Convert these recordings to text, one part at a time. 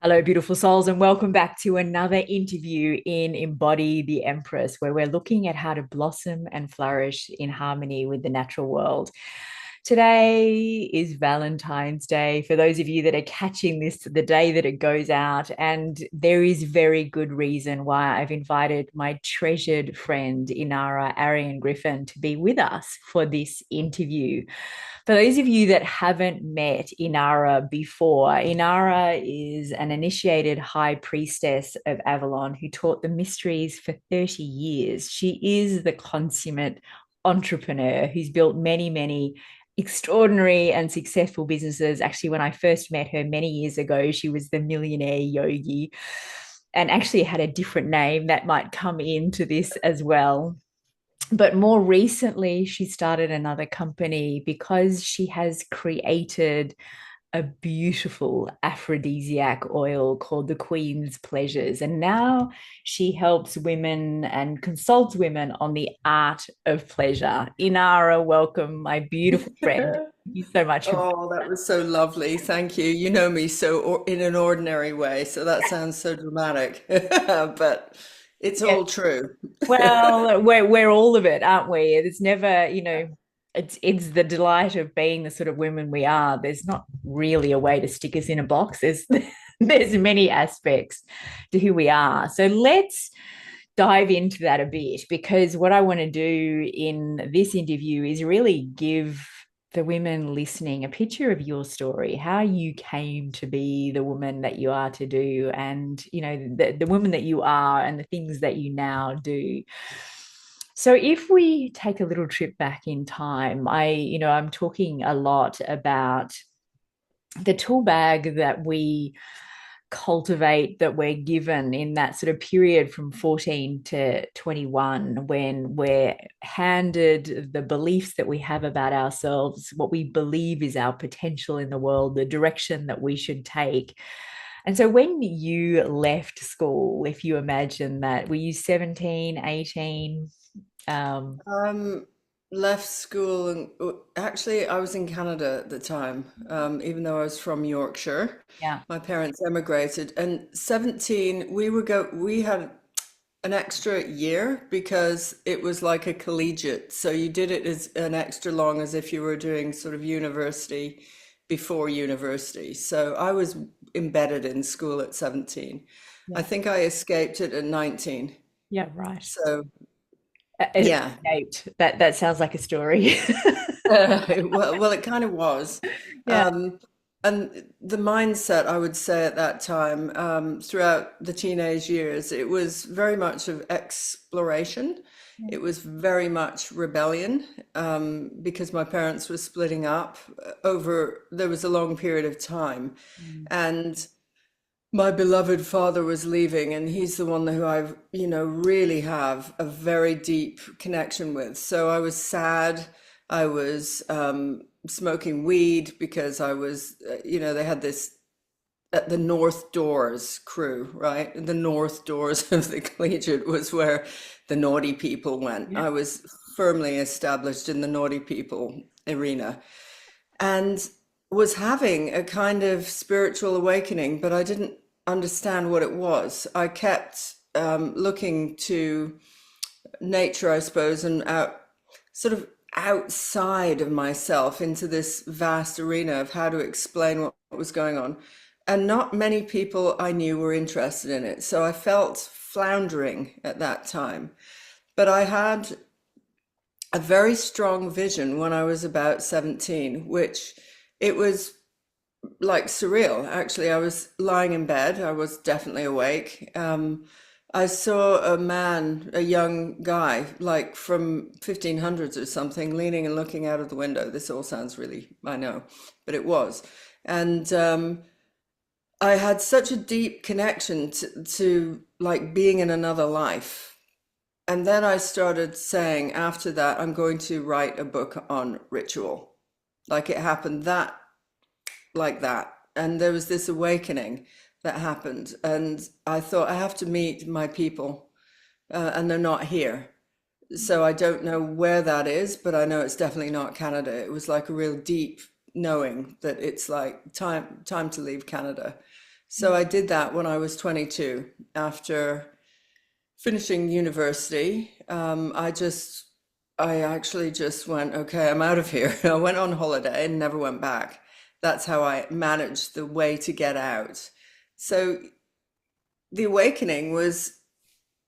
Hello, beautiful souls, and welcome back to another interview in Embody the Empress, where we're looking at how to blossom and flourish in harmony with the natural world. Today is Valentine's Day. For those of you that are catching this the day that it goes out, and there is very good reason why I've invited my treasured friend, Inarra Aryane Griffyn, to be with us for this interview. For those of you that haven't met Inarra before, Inarra is an initiated high priestess of Avalon who taught the mysteries for 30 years. She is the consummate entrepreneur who's built many, many extraordinary and successful businesses. Actually, when I first met her many years ago, she was the millionaire yogi and actually had a different name that might come into this as well. But more recently, she started another company because she has created a beautiful aphrodisiac oil called the Queen's Pleasures. And now she helps women and consults women on the art of pleasure. Inara, welcome, my beautiful friend. Thank you so much for. Oh, that was so lovely. Thank you. You know me so in an ordinary way, so that sounds so dramatic, but it's Yeah. all true. Well, we're all of it, aren't we? It's never, it's the delight of being the sort of women we are. There's not really a way to stick us in a box. There's many aspects to who we are. So let's dive into that a bit because what I want to do in this interview is really give the women listening a picture of your story, how you came to be the woman that you are to do, and the woman that you are and the things that you now do. So if we take a little trip back in time, I'm talking a lot about the tool bag that we cultivate, that we're given in that sort of period from 14 to 21, when we're handed the beliefs that we have about ourselves, what we believe is our potential in the world, the direction that we should take. And so when you left school, if you imagine that, were you 17, 18? Um, Um, Left school and actually I was in Canada at the time, even though I was from Yorkshire. yeah. My parents emigrated, and 17 we had an extra year because it was like a collegiate. So you did it as an extra long as if you were doing sort of university before university. So I was embedded in school at 17. I Yeah. think I escaped it at 19. Yeah, right. So yeah. Escaped. That sounds like a story. Well, it kind of was. Yeah. And the mindset, I would say at that time, throughout the teenage years, it was very much of exploration. It was very much rebellion, because my parents were splitting up there was a long period of time. Mm. And my beloved father was leaving, and he's the one who really have a very deep connection with. So I was sad. I was smoking weed because they had this at the North Doors crew, right? The North Doors of the collegiate was where the naughty people went. Yeah. I was firmly established in the naughty people arena and was having a kind of spiritual awakening, but I didn't understand what it was. I kept looking to nature, I suppose, and sort of outside of myself into this vast arena of how to explain what was going on. And not many people I knew were interested in it. So I felt floundering at that time. But I had a very strong vision when I was about 17, which it was like surreal. Actually, I was lying in bed. I was definitely awake. I saw a man, a young guy, like from 1500s or something, leaning and looking out of the window. This all sounds really, I know, but it was. And I had such a deep connection to like being in another life. And then I started saying after that, I'm going to write a book on ritual. Like it happened like that. And there was this awakening that happened. And I thought, I have to meet my people, and they're not here. So I don't know where that is, but I know it's definitely not Canada. It was like a real deep knowing that it's like time to leave Canada. So I did that when I was 22. After finishing university, I actually just went, okay, I'm out of here. I went on holiday and never went back. That's how I managed the way to get out. So the awakening was,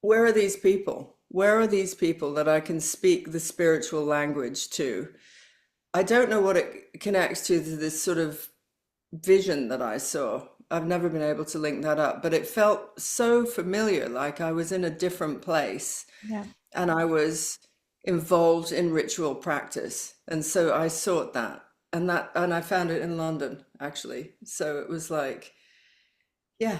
where are these people? Where are these people that I can speak the spiritual language to? I don't know what it connects to, this sort of vision that I saw. I've never been able to link that up, but it felt so familiar, like I was in a different place Yeah. and I was involved in ritual practice. And so I sought that. And I found it in London, actually. So it was like, yeah.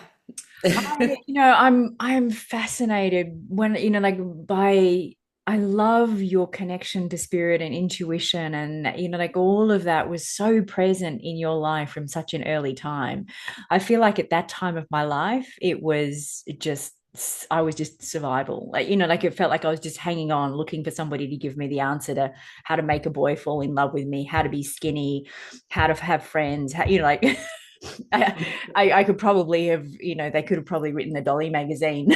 I'm fascinated when, like by I love your connection to spirit and intuition, and like all of that was so present in your life from such an early time. I feel like at that time of my life, it was just I was just survival. Like, like it felt like I was just hanging on, looking for somebody to give me the answer to how to make a boy fall in love with me, how to be skinny, how to have friends, how, like I could probably have, they could have probably written the Dolly magazine.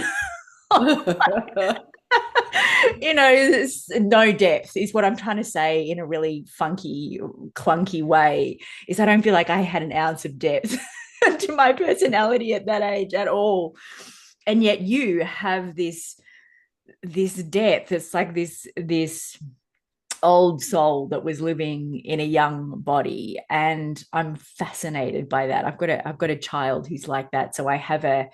It's no depth is what I'm trying to say in a really funky, clunky way. Is I don't feel like I had an ounce of depth to my personality at that age at all. And yet you have this depth. It's like this old soul that was living in a young body, and I'm fascinated by that. I've got a child who's like that, so I have a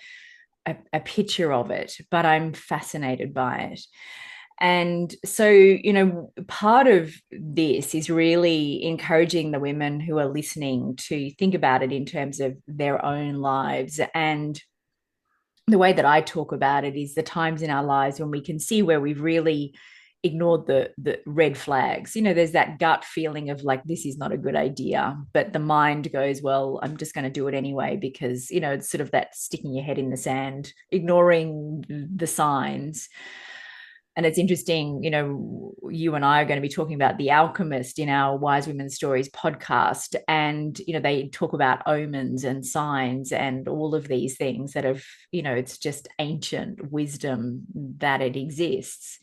picture of it, but I'm fascinated by it. And so, part of this is really encouraging the women who are listening to think about it in terms of their own lives. And the way that I talk about it is the times in our lives when we can see where we've really ignored the red flags. There's that gut feeling of like, this is not a good idea, but the mind goes, well, I'm just going to do it anyway, because it's sort of that sticking your head in the sand, ignoring the signs. And it's interesting, you and I are going to be talking about The Alchemist in our Wise Women Stories podcast. And, they talk about omens and signs and all of these things that have, it's just ancient wisdom that it exists.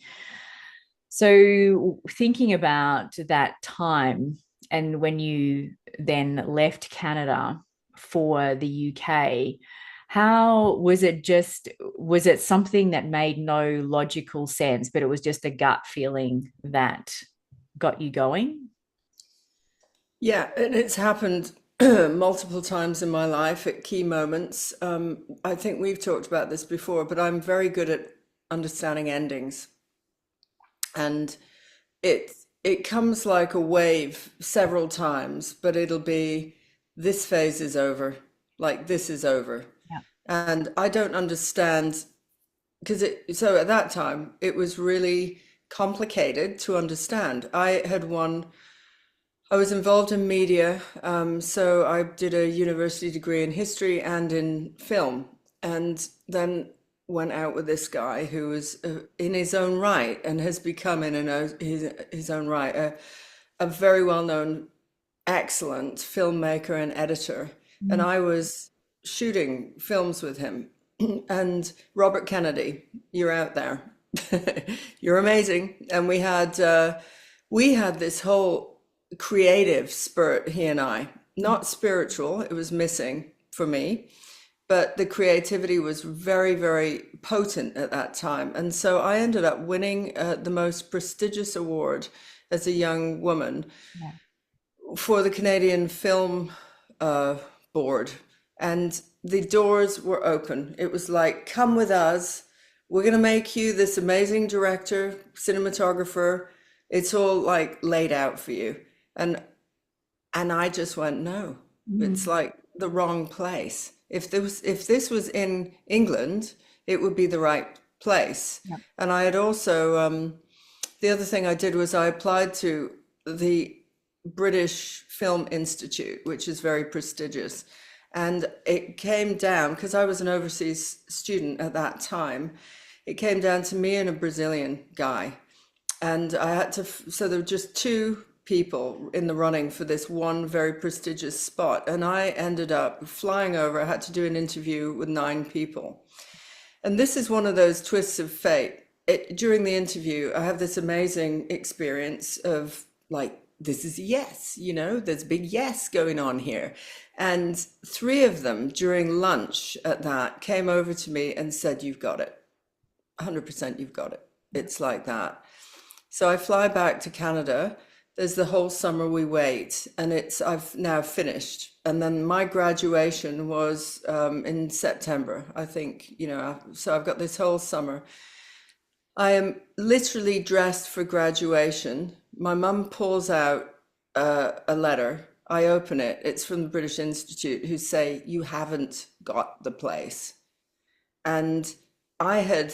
So thinking about that time and when you then left Canada for the UK, how was it? Was it something that made no logical sense, but it was just a gut feeling that got you going? Yeah, and it's happened multiple times in my life at key moments. I think we've talked about this before, but I'm very good at understanding endings. And it comes like a wave several times, but it'll be, this phase is over, like this is over. Yeah. And I don't understand, because so at that time it was really complicated to understand. I was involved in media, so I did a university degree in history and in film, and then went out with this guy who was in his own right and has become his own right a very well-known, excellent filmmaker and editor. And Mm. I was shooting films with him. And Robert Kennedy, you're out there. You're amazing. And we had this whole creative spurt, he and I, not spiritual, it was missing for me, but the creativity was very, very potent at that time. And so I ended up winning the most prestigious award as a young woman Yeah. for the Canadian Film uh, Board. And the doors were open. It was like, come with us. We're going to make you this amazing director, cinematographer. It's all like laid out for you. And and I just went, no, it's Mm. like the wrong place. If this was in England, it would be the right place. Yeah. And I had also the other thing I did was I applied to the British Film Institute, which is very prestigious. And it came down, because I was an overseas student at that time, it came down to me and a Brazilian guy. And I had to, so there were just two people in the running for this one very prestigious spot. And I ended up flying over. I had to do an interview with 9 people. And this is one of those twists of fate. During the interview, I have this amazing experience of like, this is a yes, there's a big yes going on here. And 3 of them during lunch at that came over to me and said, you've got it. 100% you've got it. It's like that. So I fly back to Canada. There's the whole summer we wait, and I've now finished. And then my graduation was in September, I think, so I've got this whole summer. I am literally dressed for graduation. My mum pulls out a letter. I open it. It's from the British Institute, who say, you haven't got the place. And I had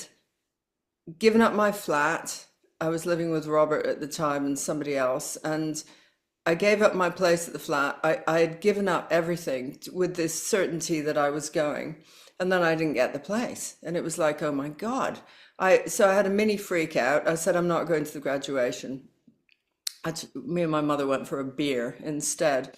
given up my flat. I was living with Robert at the time and somebody else, and I gave up my place at the flat. I had given up everything with this certainty that I was going, and then I didn't get the place, and it was like, oh my God. So I had a mini freak out. I said, I'm not going to the graduation. Me and my mother went for a beer instead.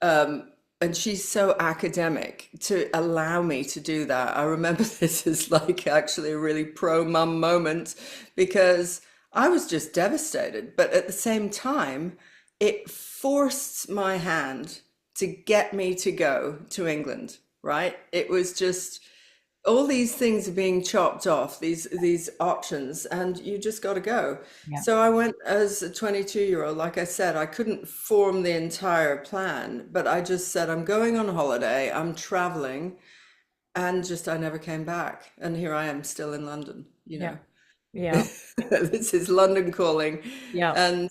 And she's so academic to allow me to do that. I remember this as like actually a really pro-mum moment, because I was just devastated. But at the same time, it forced my hand to get me to go to England, right? It was just, all these things are being chopped off, these options, and you just got to go. Yeah. So I went as a 22-year-old. Like I said, I couldn't form the entire plan, but I just said, I'm going on holiday, I'm traveling, and just I never came back. And here I am still in London, Yeah. Yeah. This is London calling. Yeah. And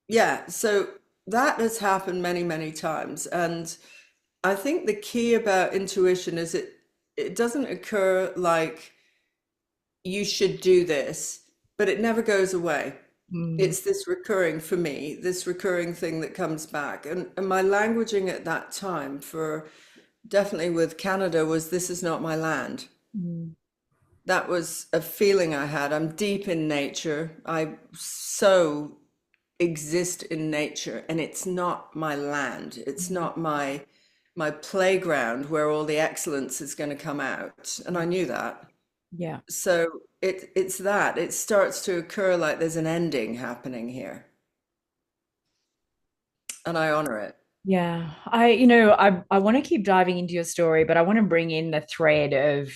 yeah, so that has happened many, many times. And I think the key about intuition is it doesn't occur like you should do this, but it never goes away. It's this recurring, for me, this recurring thing that comes back. And my languaging at that time for definitely with Canada was, this is not my land. That was a feeling I had. I'm deep in nature. I so exist in nature, and it's not my land. It's not my playground where all the excellence is going to come out. And I knew that. Yeah. So it's that. It starts to occur like there's an ending happening here. And I honor it. Yeah, I want to keep diving into your story, but I want to bring in the thread of,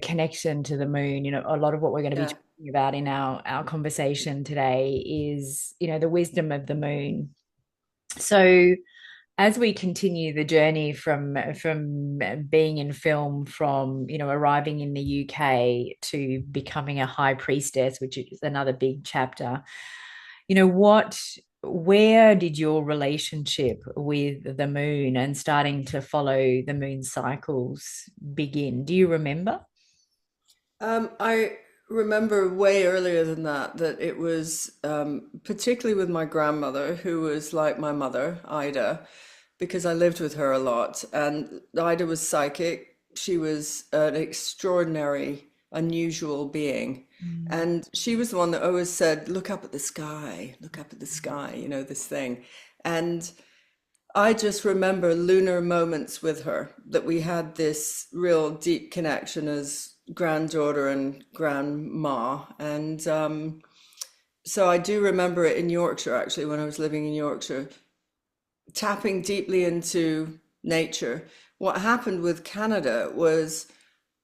connection to the moon. A lot of what we're going to be Yeah. talking about in our conversation today is, the wisdom of the moon. So as we continue the journey from being in film, from arriving in the UK to becoming a high priestess, which is another big chapter, where did your relationship with the moon and starting to follow the moon cycles begin? Do you remember? I remember way earlier than that, that it was particularly with my grandmother, who was like my mother, Ida, because I lived with her a lot. And Ida was psychic. She was an extraordinary, unusual being. And she was the one that always said, look up at the sky, look up at the sky, this thing. And I just remember lunar moments with her, that we had this real deep connection as granddaughter and grandma. And so I do remember it in Yorkshire, actually, when I was living in Yorkshire, tapping deeply into nature. What happened with Canada was,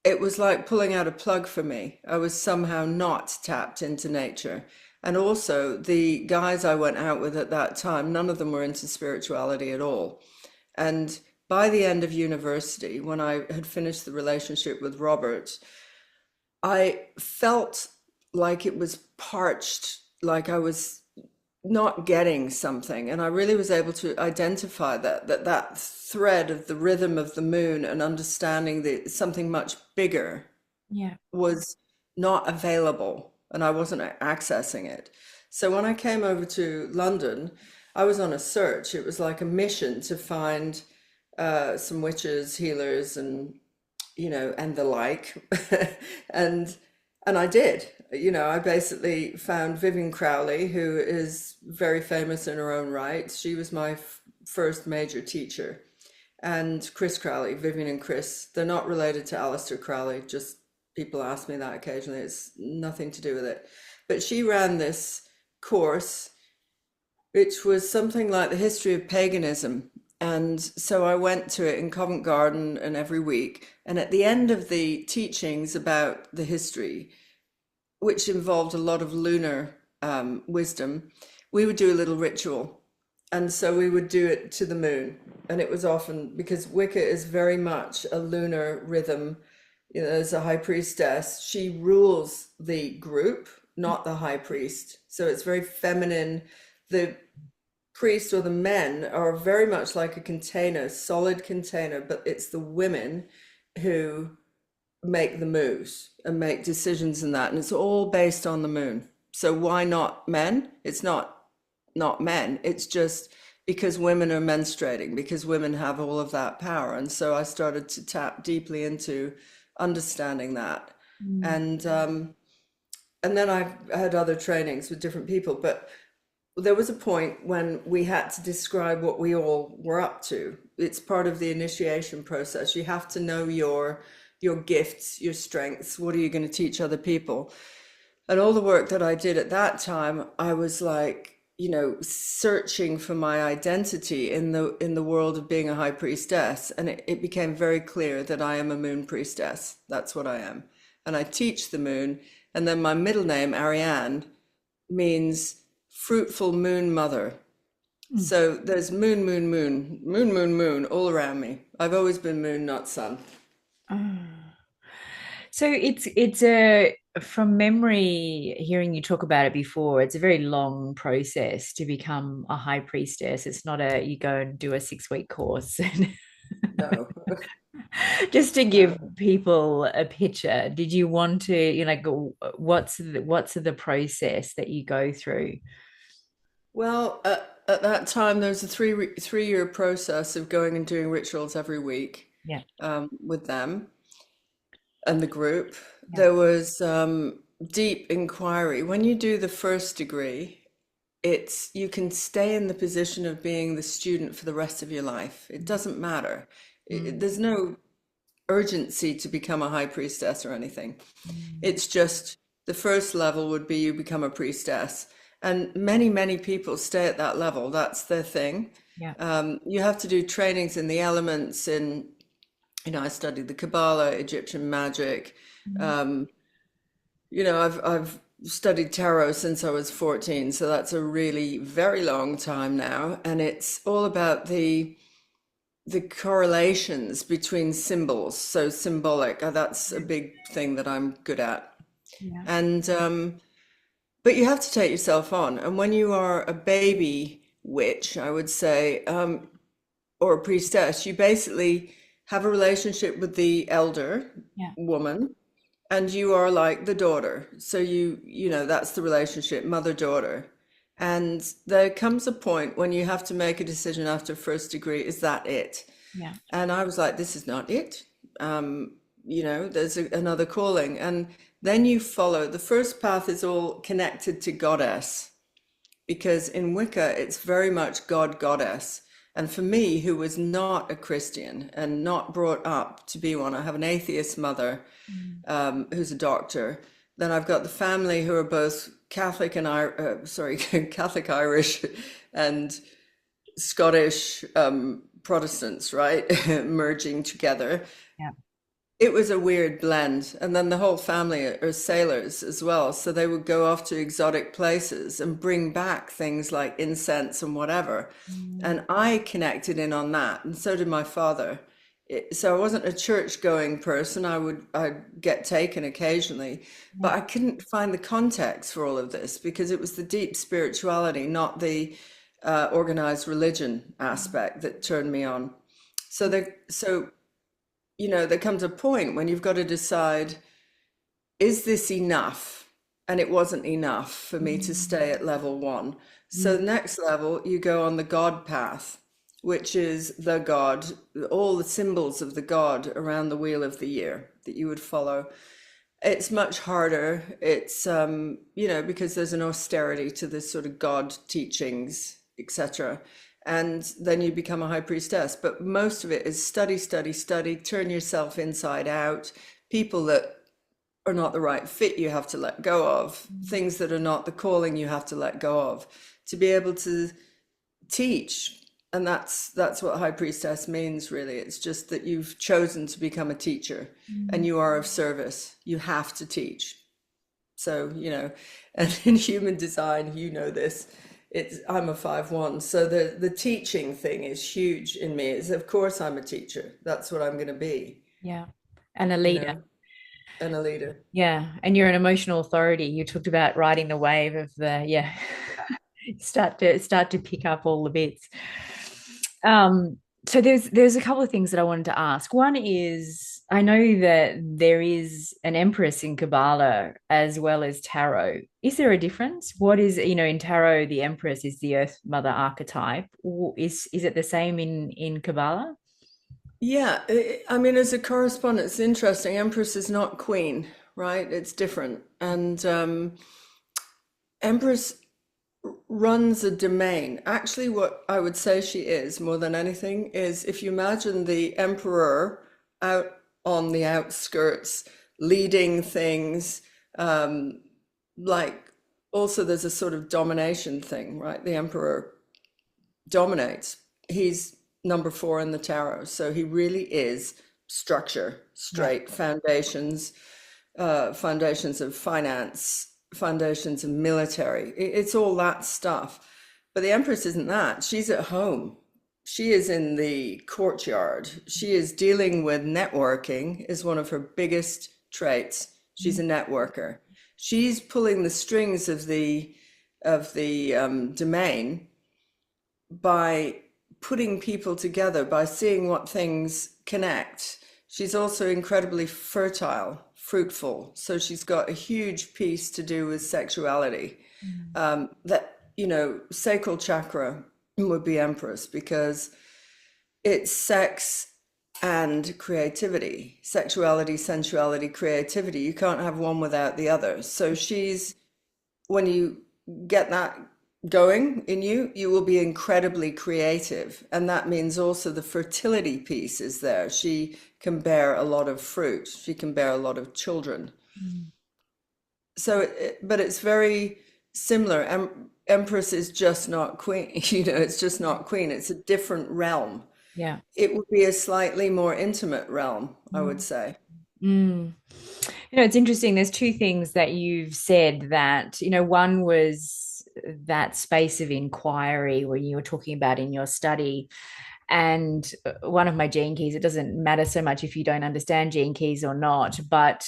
it was like pulling out a plug for me. I was somehow not tapped into nature. And also, the guys I went out with at that time, none of them were into spirituality at all. And by the end of university, when I had finished the relationship with Robert, I felt like it was parched, like I was not getting something. And I really was able to identify that thread of the rhythm of the moon and understanding that something much bigger Yeah. was not available, and I wasn't accessing it. So when I came over to London, I was on a search. It was like a mission to find some witches, healers, and and the like. And And I did. I basically found Vivian Crowley, who is very famous in her own right. She was my first major teacher. And Chris Crowley, Vivian and Chris, they're not related to Aleister Crowley, just people ask me that occasionally. It's nothing to do with it. But she ran this course, which was something like the history of paganism. And so I went to it in Covent Garden and every week. And at the end of the teachings about the history, which involved a lot of lunar wisdom, we would do a little ritual. And so we would do it to the moon. And it was often because Wicca is very much a lunar rhythm. As a high priestess, she rules the group, not the high priest. So it's very feminine. The priest or the men are very much like a container, solid container, but it's the women who make the moves and make decisions in that. And it's all based on the moon. So why not men? It's not men. It's just because women are menstruating, because women have all of that power. And so I started to tap deeply into understanding that. Mm. And then I had other trainings with different people, but there was a point when we had to describe what we all were up to. It's part of the initiation process. You have to know your gifts, your strengths. What are you going to teach other people? And all the work that I did at that time, I was like, searching for my identity in the world of being a high priestess. And it became very clear that I am a moon priestess. That's what I am. And I teach the moon. And then my middle name, Aryanne, means fruitful moon mother. Mm. So there's moon, moon, moon, moon, moon, moon all around me. I've always been moon, not sun. Oh. So it's a from memory, hearing you talk about it before, it's a very long process to become a high priestess. It's not a you go and do a 6 week course. No, Just to give no. people a picture, did you want to, what's the process that you go through? Well, at that time, there was a three-year process of going and doing rituals every week Yeah, with them and the group. yeah. There was deep inquiry. When you do the first degree, you can stay in the position of being the student for the rest of your life. It doesn't matter. Mm, There's no urgency to become a high priestess or anything. mm. It's just the first level would be you become a priestess. And many, many people stay at that level. That's their thing. Yeah. You have to do trainings in the elements, I studied the Kabbalah, Egyptian magic. Mm. Um, I've studied tarot since I was 14, so that's a really very long time now. And it's all about the correlations between symbols. So symbolic, that's a big thing that I'm good at. Yeah. And but you have to take yourself on. And when you are a baby witch, I would say, or a priestess, you basically have a relationship with the elder Yeah. woman, and you are like the daughter. So that's the relationship, mother-daughter. And there comes a point when you have to make a decision after first degree, is that it? Yeah. And I was like, this is not it. There's another calling. And then you follow. The first path is all connected to goddess, because in Wicca, it's very much God, goddess. And for me, who was not a Christian and not brought up to be one, I have an atheist mother Mm. who's a doctor. Then I've got the family who are both Catholic and Catholic Irish and Scottish Protestants, right? Merging together. Yeah. It was a weird blend. And then the whole family are sailors as well. So they would go off to exotic places and bring back things like incense and whatever. Mm. And I connected in on that. And so did my father. So I wasn't a church going person. I'd get taken occasionally, but Yeah. I couldn't find the context for all of this because it was the deep spirituality, not the organized religion aspect that turned me on. So there comes a point when you've got to decide, is this enough? And it wasn't enough for me to Mm. stay at level one. So Mm. the next level, you go on the God path, which is the God, all the symbols of the God around the wheel of the year that you would follow. It's much harder. It's because there's an austerity to this sort of God teachings, etc. And then you become a high priestess. But most of it is study, study, study, turn yourself inside out. People that are not the right fit, you have to let go of. Things that are not the calling, you have to let go of to be able to teach. And that's what high priestess means, really. It's just that you've chosen to become a teacher and you are of service. You have to teach. So, and in human design, this. I'm a 5-1. So the teaching thing is huge in me. Is of course I'm a teacher. That's what I'm going to be, Yeah. And a you leader. know, and a leader. Yeah. And you're an emotional authority. You talked about riding the wave of the, yeah, start to pick up all the bits. Um, so there's a couple of things that I wanted to ask. One is I know that there is an Empress in Kabbalah as well as tarot. Is there a difference? What is, in tarot, the Empress is the Earth Mother archetype. Is it the same in Kabbalah? Yeah, I mean, as a correspondent, it's interesting. Empress is not queen, right? It's different. And Empress runs a domain. Actually, what I would say she is more than anything is if you imagine the emperor out on the outskirts leading things, like also there's a sort of domination thing, right? The emperor dominates. He's number 4 in the tarot, so he really is structure, Yeah. straight foundations, foundations of finance, foundations of military. It's all that stuff. But the Empress isn't that. She's at home. She is in the courtyard. She is dealing with networking, is one of her biggest traits. She's a networker. She's pulling the strings of the domain by putting people together, by seeing what things connect. She's also incredibly fertile, fruitful. So she's got a huge piece to do with sexuality. Sacral chakra would be Empress because it's sex and creativity, sexuality, sensuality, creativity. You can't have one without the other. So when you get that going in you, you will be incredibly creative. And that means also the fertility piece is there. She can bear a lot of fruit. She can bear a lot of children. Mm. So, but it's very similar. Empress is just not queen. It's just not queen. It's a different realm. Yeah. It would be a slightly more intimate realm, I would say. Mm. It's interesting. There's two things that you've said that, one was that space of inquiry when you were talking about in your study. And one of my gene keys, it doesn't matter so much if you don't understand gene keys or not, but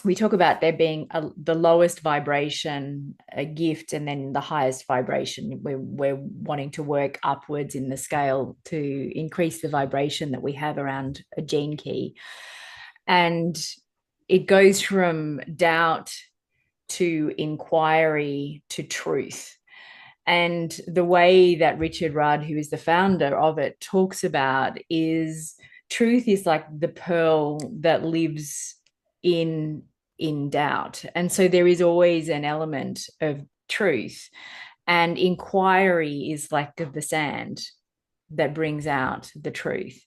we talk about there being the lowest vibration, a gift, and then the highest vibration. We're wanting to work upwards in the scale to increase the vibration that we have around a gene key. And it goes from doubt to inquiry to truth. And the way that Richard Rudd, who is the founder of it, talks about is truth is like the pearl that lives in doubt. And so there is always an element of truth. And inquiry is like the sand that brings out the truth.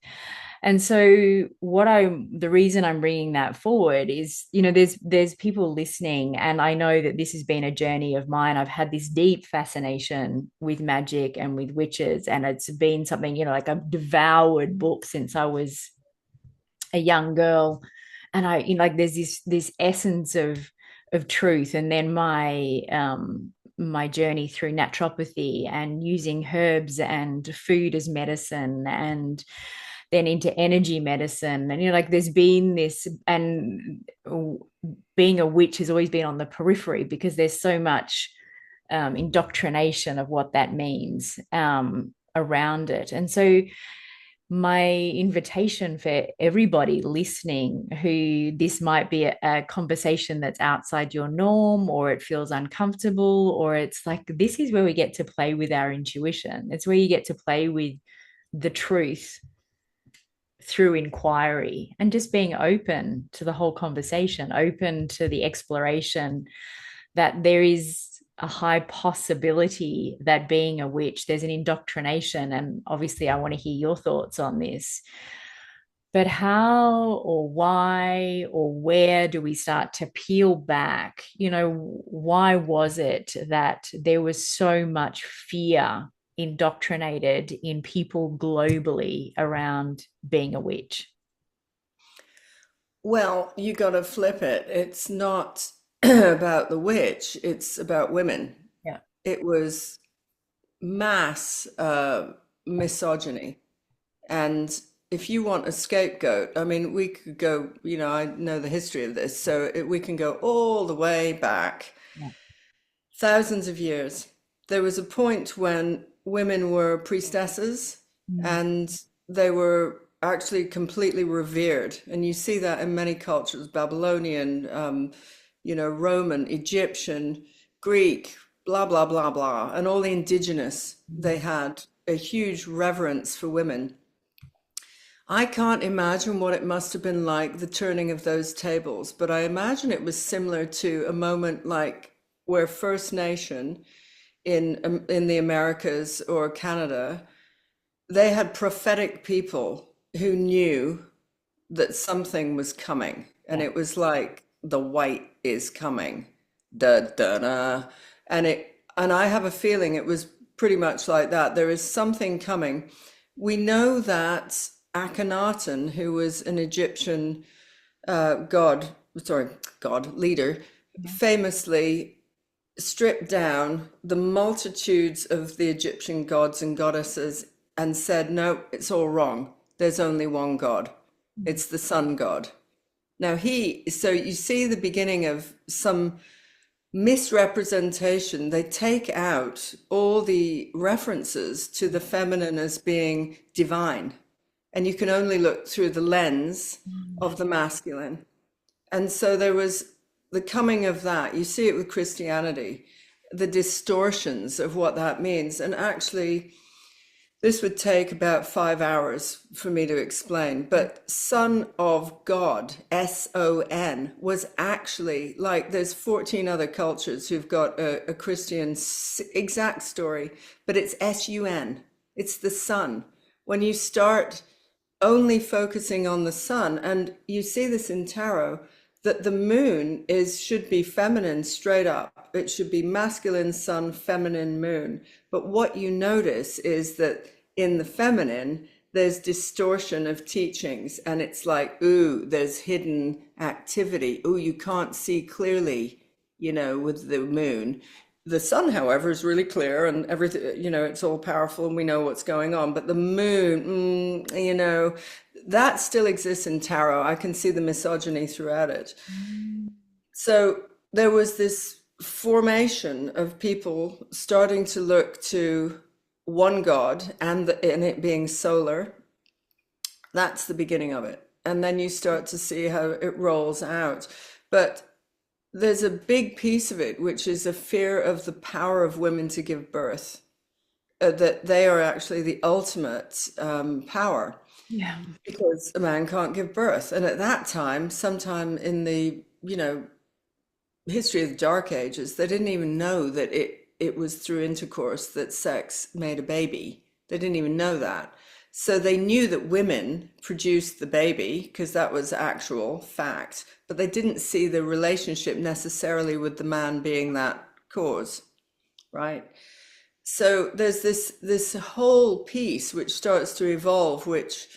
And so the reason I'm bringing that forward is, there's people listening, and I know that this has been a journey of mine. I've had this deep fascination with magic and with witches, and it's been something, like I've devoured books since I was a young girl. And like there's this essence of truth. And then my journey through naturopathy and using herbs and food as medicine, and then into energy medicine. And like there's been this, and being a witch has always been on the periphery because there's so much indoctrination of what that means around it. And so my invitation for everybody listening who this might be a conversation that's outside your norm, or it feels uncomfortable, or it's like, this is where we get to play with our intuition. It's where you get to play with the truth through inquiry and just being open to the whole conversation, open to the exploration, that there is a high possibility that being a witch, there's an indoctrination. And obviously, I want to hear your thoughts on this. But how or why or where do we start to peel back? Why was it that there was so much fear indoctrinated in people globally around being a witch? Well, you got to flip it. It's not about the witch, it's about women. Yeah. It was mass misogyny. And if you want a scapegoat, I mean, we could go, I know the history of this, so we can go all the way back Yeah. thousands of years. There was a point when women were priestesses Mm. and they were actually completely revered. And you see that in many cultures, Babylonian, Roman, Egyptian, Greek, blah, blah, blah, blah. And all the indigenous, they had a huge reverence for women. I can't imagine what it must have been like, the turning of those tables, but I imagine it was similar to a moment like where First Nation in the Americas or Canada, they had prophetic people who knew that something was coming, and Yeah. it was like the white is coming, da da da, and I have a feeling it was pretty much like that. There is something coming. We know that Akhenaten, who was an Egyptian god, sorry, god leader, Yeah. famously stripped down the multitudes of the Egyptian gods and goddesses and said, no, it's all wrong. There's only one God. It's the sun god. Now so you see the beginning of some misrepresentation. They take out all the references to the feminine as being divine, and you can only look through the lens of the masculine. And so there was the coming of that. You see it with Christianity, the distortions of what that means. And actually, this would take about 5 hours for me to explain. But Son of God, S-O-N, was actually like there's 14 other cultures who've got a Christian exact story, but it's S-U-N. It's the sun. When you start only focusing on the sun, and you see this in tarot, that the moon should be feminine straight up. It should be masculine sun, feminine moon. But what you notice is that in the feminine, there's distortion of teachings, and it's like, ooh, there's hidden activity. Ooh, you can't see clearly, with the moon. The sun, however, is really clear and everything, it's all powerful and we know what's going on. But the moon, that still exists in tarot. I can see the misogyny throughout it. So there was this formation of people starting to look to one God and it being solar. That's the beginning of it. And then you start to see how it rolls out. But there's a big piece of it, which is a fear of the power of women to give birth, that they are actually the ultimate power. Yeah. Because a man can't give birth. And at that time, sometime in the, history of the Dark Ages, they didn't even know that it was through intercourse that sex made a baby. They didn't even know that. So they knew that women produced the baby because that was actual fact, but they didn't see the relationship necessarily with the man being that cause, right? So there's this whole piece which starts to evolve, which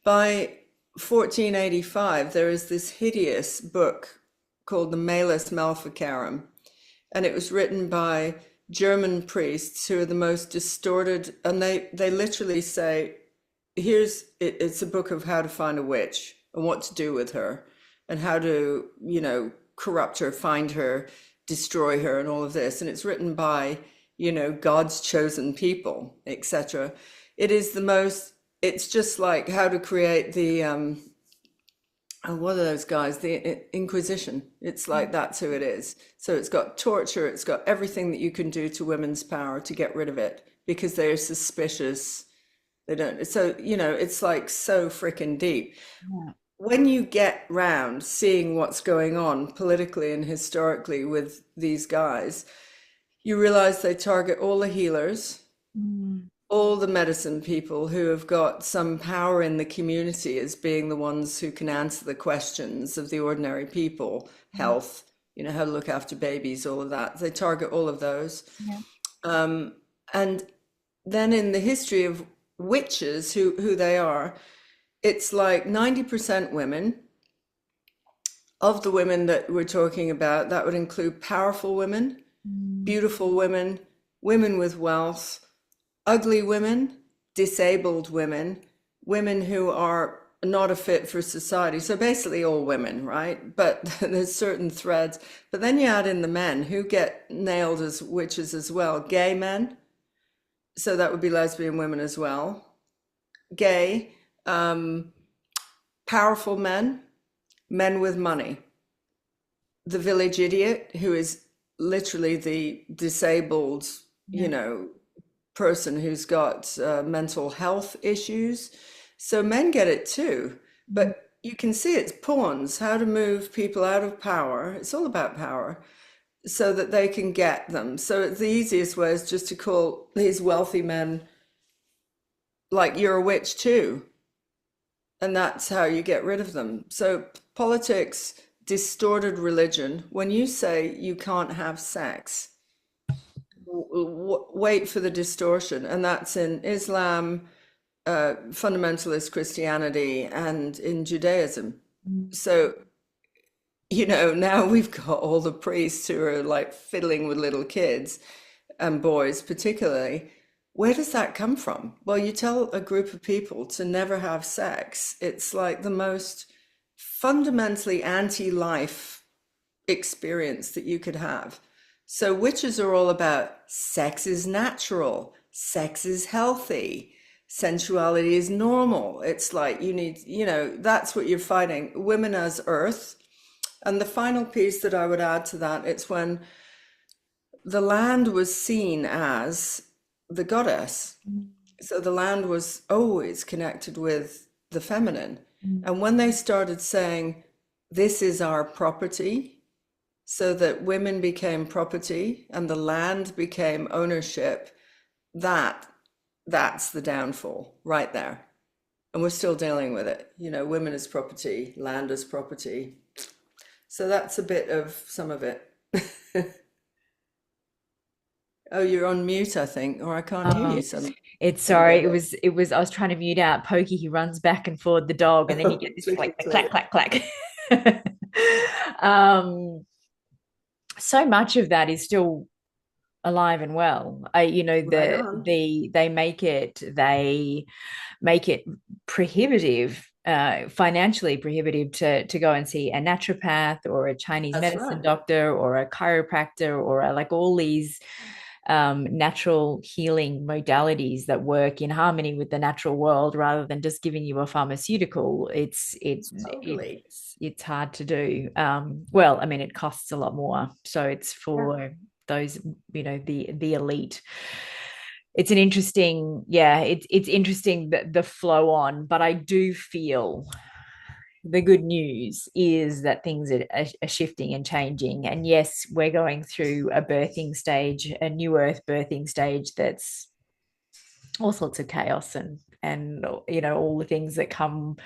by 1485, there is this hideous book called the Malus Maleficarum, and it was written by German priests who are the most distorted, and they literally say, it's a book of how to find a witch and what to do with her and how to, corrupt her, find her, destroy her, and all of this. And it's written by, God's chosen people, etc. It's just like how to create the, what are those guys? The Inquisition. It's like that's who it is. So it's got torture, it's got everything that you can do to women's power to get rid of it because they're suspicious They don't. So, it's like so freaking deep. Yeah. When you get round seeing what's going on politically and historically with these guys, you realize they target all the healers, Mm. all the medicine people who have got some power in the community as being the ones who can answer the questions of the ordinary people, Mm. health, how to look after babies, all of that. They target all of those. Yeah. And then in the history of witches, who they are, it's like 90% women. Of the women that we're talking about, that would include powerful women, Mm. beautiful women, women with wealth, ugly women, disabled women, women who are not a fit for society. So basically all women, right? But there's certain threads. But then you add in the men who get nailed as witches as well. Gay men, so that would be lesbian women as well. Gay, um, powerful men, men with money. The village idiot, who is literally the disabled, you Yeah. know, person who's got mental health issues. So men get it too, Mm. but you can see it's pawns, how to move people out of power. It's all about power so that they can get them. So it's the easiest way is just to call these wealthy men like you're a witch too. And that's how you get rid of them. So politics, distorted religion, when you say you can't have sex, wait for the distortion. And that's in Islam, fundamentalist Christianity, and in Judaism. Mm. So, now we've got all the priests who are like fiddling with little kids and boys, particularly. Where does that come from? Well, you tell a group of people to never have sex. It's like the most fundamentally anti-life experience that you could have. So witches are all about sex is natural, sex is healthy, sensuality is normal. It's like you need, that's what you're fighting. Women as earth. And the final piece that I would add to that, it's when the land was seen as the goddess. Mm. So the land was always connected with the feminine. Mm. And when they started saying, this is our property, so that women became property and the land became ownership, that's the downfall right there. And we're still dealing with it. Women as property, land as property. So that's a bit of some of it. Oh, you're on mute, I think, or I can't hear you. Oh, Some it's There you sorry. go. It was I was trying to mute out Pokey. He runs back and forth the dog, and then you get this Clickety clack clack click. clack clack. um, so much of that is still alive and well. Right on. They make it prohibitive, financially prohibitive to go and see a naturopath or a Chinese That's medicine right. doctor or a chiropractor or like all these natural healing modalities that work in harmony with the natural world rather than just giving you a pharmaceutical. Totally. It's hard to do. Well, I mean, it costs a lot more, so it's Yeah. for those, the elite. It's an interesting, yeah, it's interesting that the flow on, but I do feel the good news is that things are shifting and changing. And yes, we're going through a birthing stage, a new earth birthing stage that's all sorts of chaos and all the things that come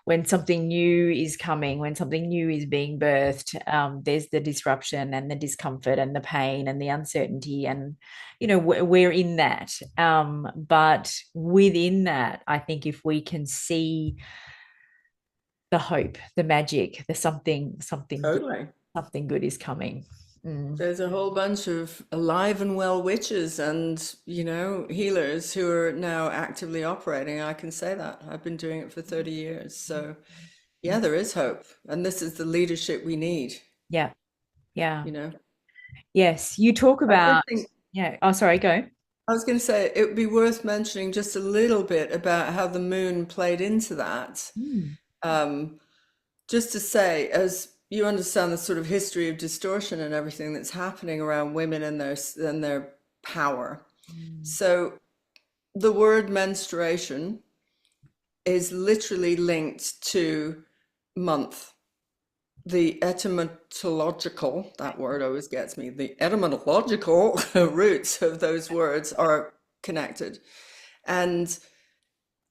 when something new is coming, when something new is being birthed. There's the disruption and the discomfort and the pain and the uncertainty, and we're in that. But within that, I think if we can see the hope, the magic, the Totally. something good is coming. Mm. There's a whole bunch of alive and well witches and, healers who are now actively operating. I can say that. I've been doing it for 30 years. So, yeah, there is hope. And this is the leadership we need, Yeah, yeah. you know. Yes, you talk I did about, think, yeah. Oh, sorry, go. I was going to say it would be worth mentioning just a little bit about how the moon played into that. Mm. Um, just to say, as you understand the sort of history of distortion and everything that's happening around women and their power. Mm. So the word menstruation is literally linked to month. The etymological, that word always gets me, the etymological roots of those words are connected. And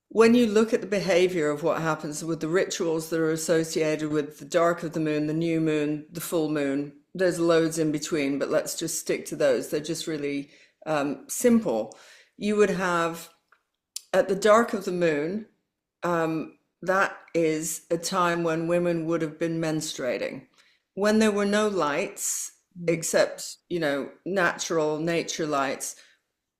when you look at the behavior of what happens with the rituals that are associated with the dark of the moon, the new moon, the full moon, there's loads in between, but let's just stick to those. They're just really simple. You would have at the dark of the moon, that is a time when women would have been menstruating. When there were no lights, except, natural nature lights,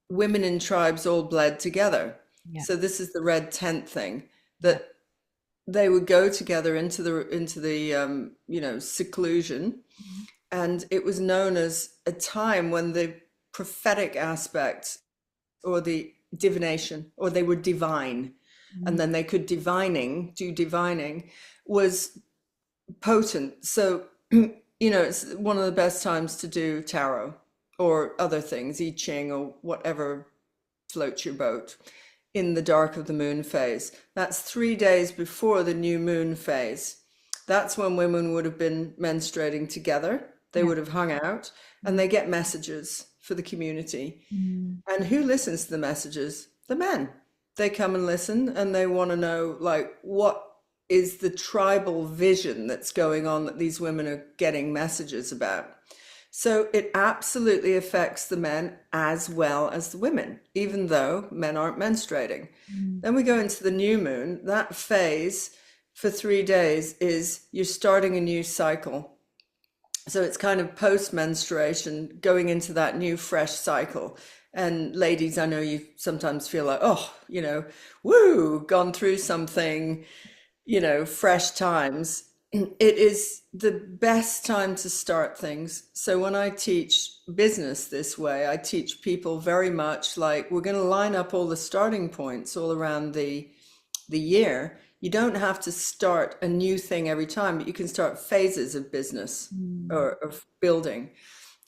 women in tribes all bled together. Yeah. So this is the red tent thing, that they would go together into the seclusion, and it was known as a time when the prophetic aspect or the divination, or they were divine, and then they could do divining was potent. So, it's one of the best times to do tarot or other things, I Ching or whatever floats your boat, in the dark of the moon phase. That's 3 days before the new moon phase. That's when women would have been menstruating together. They would have hung out, and they get messages for the community. And who listens to the messages? The men. They come and listen, and they want to know, like, what is the tribal vision that's going on that these women are getting messages about. So it absolutely affects the men as well as the women, even though men aren't menstruating. Then we go into the new moon. That phase for 3 days is you're starting a new cycle. So it's kind of post-menstruation, going into that new fresh cycle. And ladies, I know you sometimes feel like, woo, gone through something, fresh times. It is the best time to start things. So when I teach business this way, I teach people very much like, we're going to line up all the starting points all around the year. You don't have to start a new thing every time, but you can start phases of business or of building.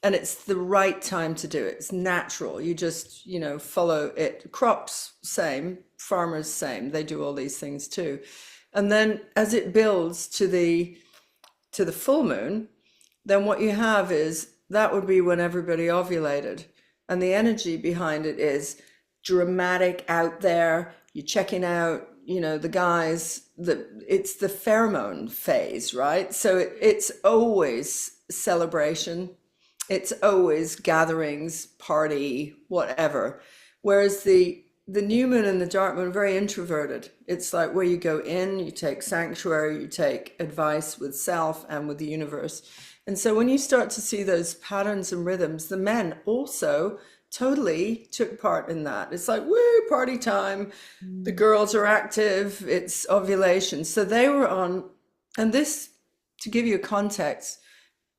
And it's the right time to do it. It's natural. You just, follow it. Crops, same. Farmers, same. They do all these things too. And then as it builds to the full moon, then what you have is, that would be when everybody ovulated. And the energy behind it is dramatic, out there. You're checking out, the guys, it's the pheromone phase, right? So it's always celebration. It's always gatherings, party, whatever. Whereas the new moon and the dark moon are very introverted. It's like where you go in, you take sanctuary, you take advice with self and with the universe. And so when you start to see those patterns and rhythms, the men also totally took part in that. It's like, woo, party time. The girls are active. It's ovulation. So they were on, and this, to give you a context,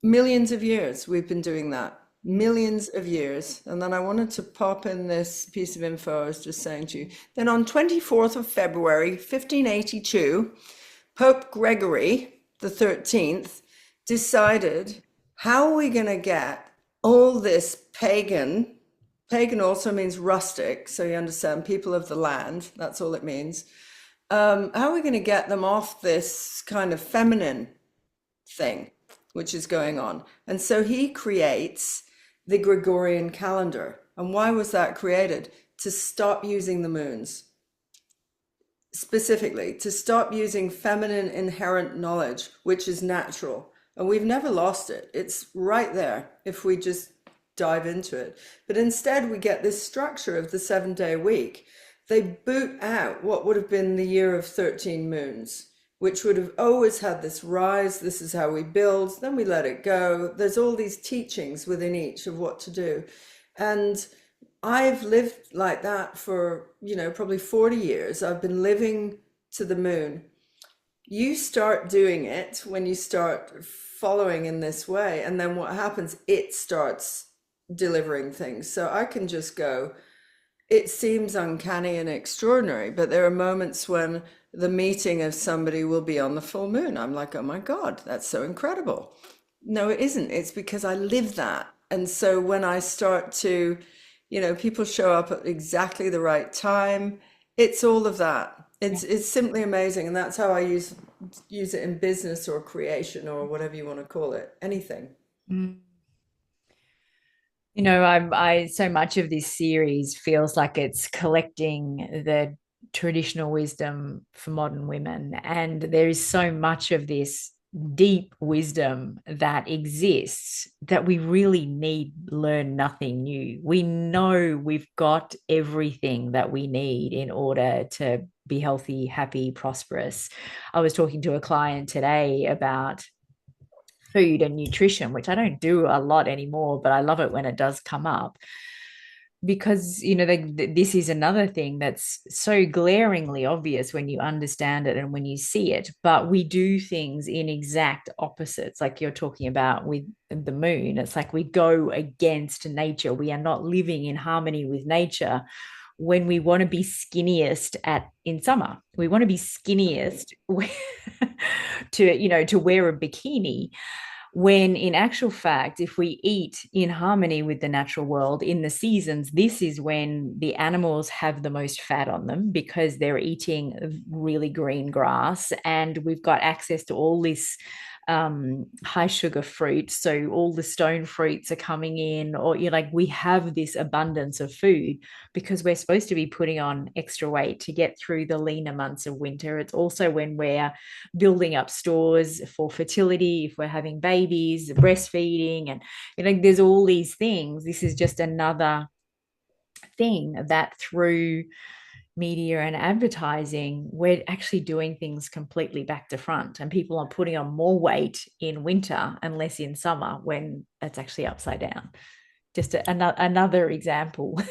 millions of years we've been doing that. Millions of years. And then I wanted to pop in this piece of info I was just saying to you. Then on 24th of February, 1582, Pope Gregory the 13th decided, how are we going to get all this pagan also means rustic, so you understand, people of the land, that's all it means. How are we going to get them off this kind of feminine thing which is going on? And so he creates the Gregorian calendar. And why was that created? To stop using the moons. Specifically, to stop using feminine inherent knowledge, which is natural. And we've never lost it. It's right there if we just dive into it. But instead, we get this structure of the 7-day week. They boot out what would have been the year of 13 moons, which would have always had this rise. This is how we build. Then we let it go. There's all these teachings within each of what to do. And I've lived like that for, probably 40 years. I've been living to the moon. You start doing it when you start following in this way. And then what happens? It starts delivering things. So I can just go, it seems uncanny and extraordinary, but there are moments when the meeting of somebody will be on the full moon. I'm like, oh my God, that's so incredible. No, it isn't. It's because I live that. And so when I start to People show up at exactly the right time. It's all of that. Yeah. It's simply amazing, and that's how I use it in business or creation or whatever you want to call it. Anything. Mm. I so much of this series feels like it's collecting the traditional wisdom for modern women. And there is so much of this deep wisdom that exists that we really need learn nothing new. We know we've got everything that we need in order to be healthy, happy, prosperous. I was talking to a client today about food and nutrition, which I don't do a lot anymore, but I love it when it does come up because this is another thing that's so glaringly obvious when you understand it and when you see it, but we do things in exact opposites, like you're talking about with the moon. It's like we go against nature. We are not living in harmony with nature when we want to be skinniest in summer. We want to be skinniest to wear a bikini, when in actual fact, if we eat in harmony with the natural world in the seasons, this is when the animals have the most fat on them because they're eating really green grass, and we've got access to all this high sugar fruit. So all the stone fruits are coming in, or we have this abundance of food because we're supposed to be putting on extra weight to get through the leaner months of winter. It's also when we're building up stores for fertility, if we're having babies, breastfeeding, and there's all these things. This is just another thing that through media and advertising, we're actually doing things completely back to front, and people are putting on more weight in winter and less in summer when that's actually upside down. Just another example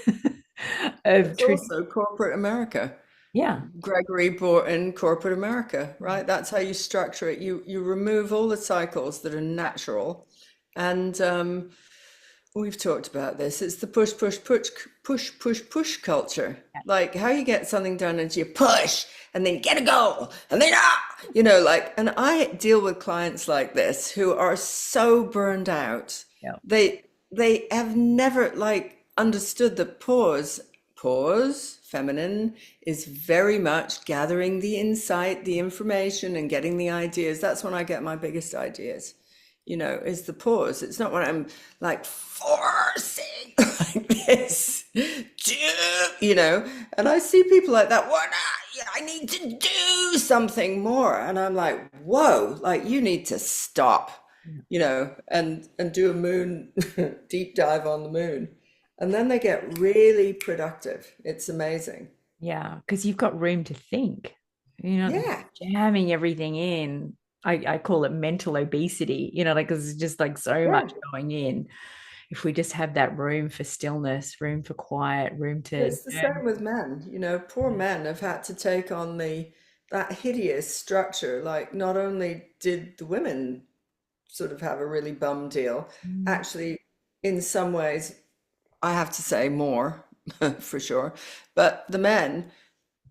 of It's also corporate America. yeah. Gregory brought in corporate America, right? That's how you structure it. You remove all the cycles that are natural, and we've talked about this. It's the push, push, push, push, push, push culture. Like how you get something done is you push, and then you get a goal, and then and I deal with clients like this who are so burned out. Yeah. They have never understood that pause, feminine, is very much gathering the insight, the information, and getting the ideas. That's when I get my biggest ideas, is the pause. It's not when I'm like forcing like this, and I see people like that. What? I need to do something more. And I'm like, whoa, like you need to stop, and do a moon deep dive on the moon. And then they get really productive. It's amazing. Yeah, because you've got room to think. You're not Yeah, jamming everything in. I call it mental obesity, because it's just like so yeah. much going in. If we just have that room for stillness, room for quiet, room to It's the same with men. Poor men have had to take on that hideous structure. Like, not only did the women sort of have a really bum deal, Mm. actually, in some ways, I have to say more for sure. But the men,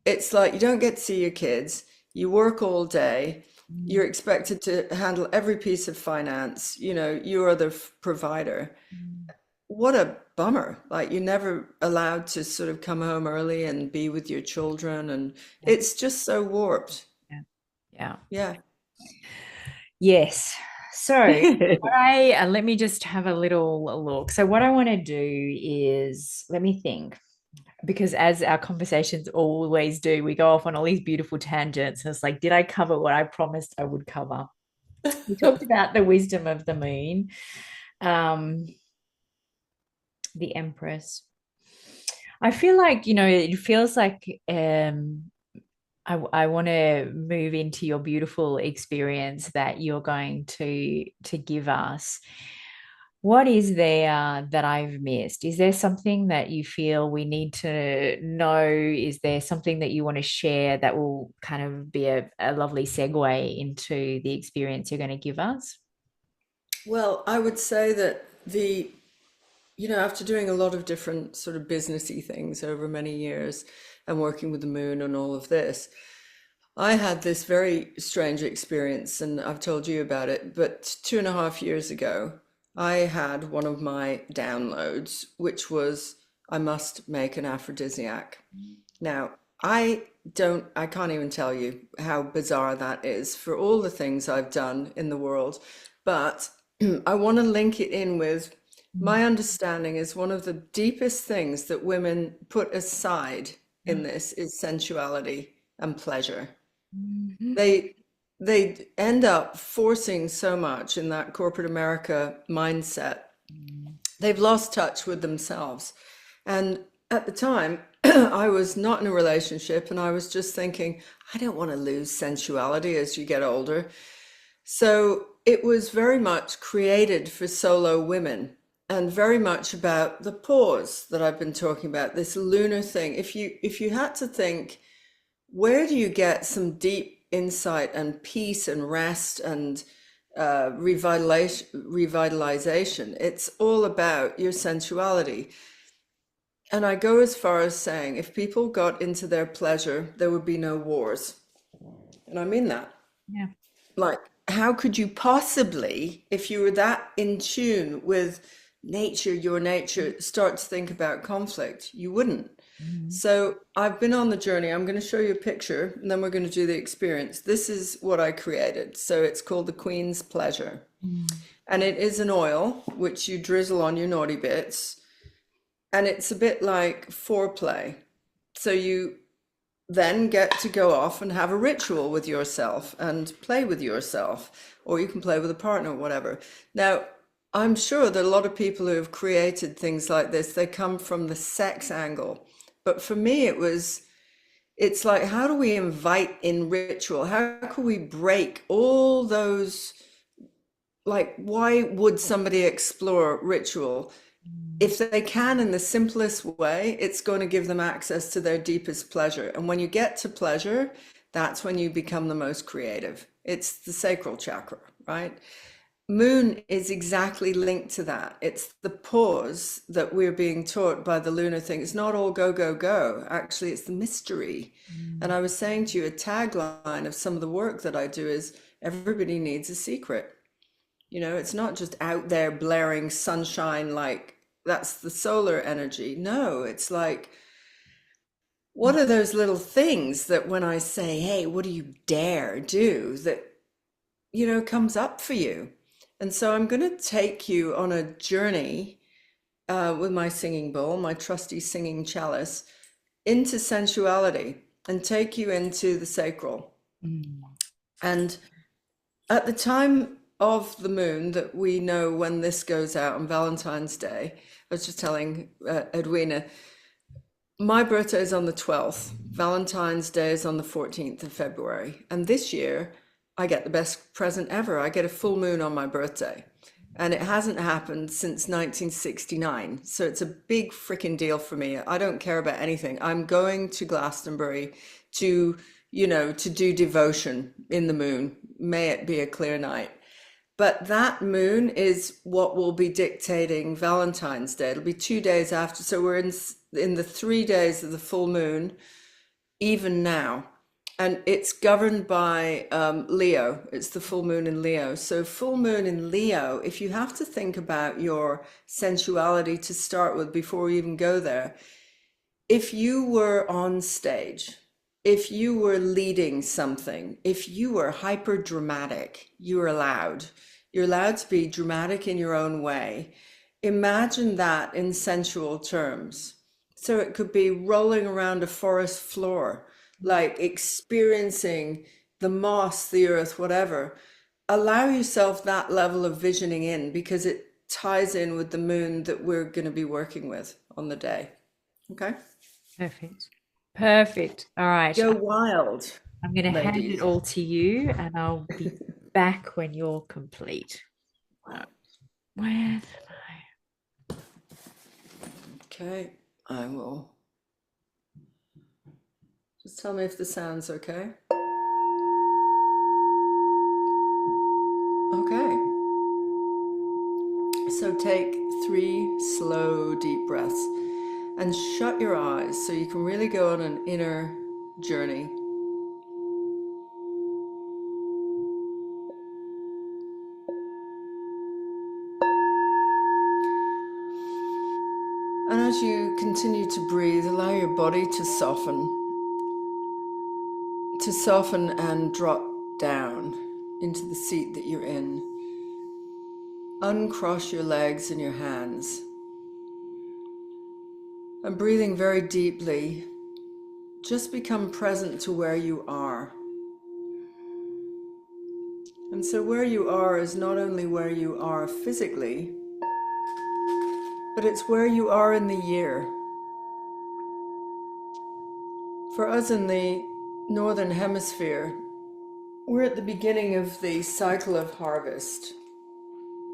it's like you don't get to see your kids, you work all day, Mm. you're expected to handle every piece of finance, you are the provider. Mm. What a bummer. Like you're never allowed to sort of come home early and be with your children, and Yeah, it's just so warped. yeah, yeah. Yeah. Yes. So what I let me just have a little look. So what I want to do is let me think, because as our conversations always do, we go off on all these beautiful tangents. And it's like, did I cover what I promised I would cover? We talked about the wisdom of the moon, um, the Empress. I feel like, it feels like I want to move into your beautiful experience that you're going to give us. What is there that I've missed? Is there something that you feel we need to know? Is there something that you want to share that will kind of be a lovely segue into the experience you're going to give us? Well, I would say that after doing a lot of different sort of businessy things over many years and working with the moon and all of this, I had this very strange experience, and I've told you about it, but 2.5 years ago, I had one of my downloads, which was I must make an aphrodisiac. Now, I can't even tell you how bizarre that is for all the things I've done in the world, but I want to link it in with my understanding is one of the deepest things that women put aside in this is sensuality and pleasure. Mhm. They they end up forcing so much in that corporate America mindset. They've lost touch with themselves. And at the time, I was not in a relationship and I was just thinking, I don't want to lose sensuality as you get older. So it was very much created for solo women and very much about the pause that I've been talking about, this lunar thing. If you had to think, where do you get some deep insight and peace and rest and revitalization? It's all about your sensuality. And I go as far as saying, if people got into their pleasure, there would be no wars. And I mean that. Yeah. Like, how could you possibly, if you were that in tune with nature, your nature, start to think about conflict? You wouldn't. Mhm. So I've been on the journey. I'm going to show you a picture and then we're going to do the experience. This is what I created. So it's called the Queen's Pleasure. Mhm. And it is an oil which you drizzle on your naughty bits. And it's a bit like foreplay. So you then get to go off and have a ritual with yourself and play with yourself, or you can play with a partner or whatever. Now, I'm sure that a lot of people who have created things like this, they come from the sex angle. But for me, it's like, how do we invite in ritual? How can we break all those, like, why would somebody explore ritual? If they can in the simplest way, it's going to give them access to their deepest pleasure. And when you get to pleasure, that's when you become the most creative. It's the sacral chakra, right? Moon is exactly linked to that. It's the pause that we're being taught by the lunar thing. It's not all go, go, go. Actually, it's the mystery. And I was saying to you, a tagline of some of the work that I do is everybody needs a secret. It's not just out there blaring sunshine like that's the solar energy. No, it's like, what are those little things that when I say, hey, what do you dare do that, comes up for you? And so I'm going to take you on a journey with my singing bowl, my trusty singing chalice, into sensuality and take you into the sacral. Mhm. And at the time of the moon that we know when this goes out on Valentine's Day, I was just telling Edwina, my birthday is on the 12th. Valentine's Day is on the 14th of February. And this year, I get the best present ever. I get a full moon on my birthday. And it hasn't happened since 1969. So it's a big freaking deal for me. I don't care about anything. I'm going to Glastonbury to, to do devotion in the moon. May it be a clear night. But that moon is what will be dictating Valentine's Day. It'll be 2 days after. So we're in the 3 days of the full moon, even now. And it's governed by Leo. It's the full moon in Leo. So full moon in Leo, if you have to think about your sensuality to start with before we even go there, if you were on stage, if you were leading something, if you were hyper dramatic, you're allowed. You're allowed to be dramatic in your own way. Imagine that in sensual terms. So it could be rolling around a forest floor, like experiencing the moss, the earth, whatever. Allow yourself that level of visioning in because it ties in with the moon that we're going to be working with on the day. Okay? Perfect. Perfect. All right. Go wild, I'm going to hand it ladies. all to you and I'll be back when you're complete. Where? Okay, I will. Just tell me if the sound's okay. Okay. So take 3 slow, deep breaths and shut your eyes so you can really go on an inner journey. And as you continue to breathe, allow your body to soften and drop down into the seat that you're in. Uncross your legs and your hands. And breathing very deeply, just become present to where you are. And so where you are is not only where you are physically, but it's where you are in the year. For us in the Northern Hemisphere, we're at the beginning of the cycle of harvest.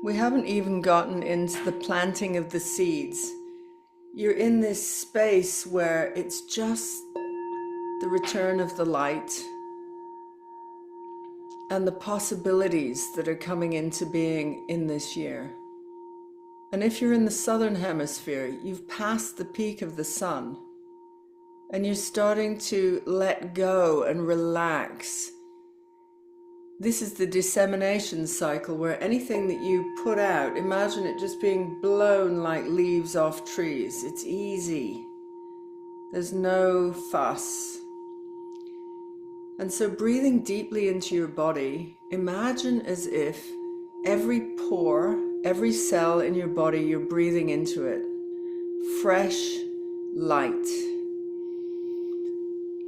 We haven't even gotten into the planting of the seeds. You're in this space where it's just the return of the light and the possibilities that are coming into being in this year. And if you're in the Southern Hemisphere, you've passed the peak of the sun and you're starting to let go and relax. This is the dissemination cycle where anything that you put out, imagine it just being blown like leaves off trees. It's easy. There's no fuss. And so breathing deeply into your body, imagine as if every pore, every cell in your body, you're breathing into it. Fresh light.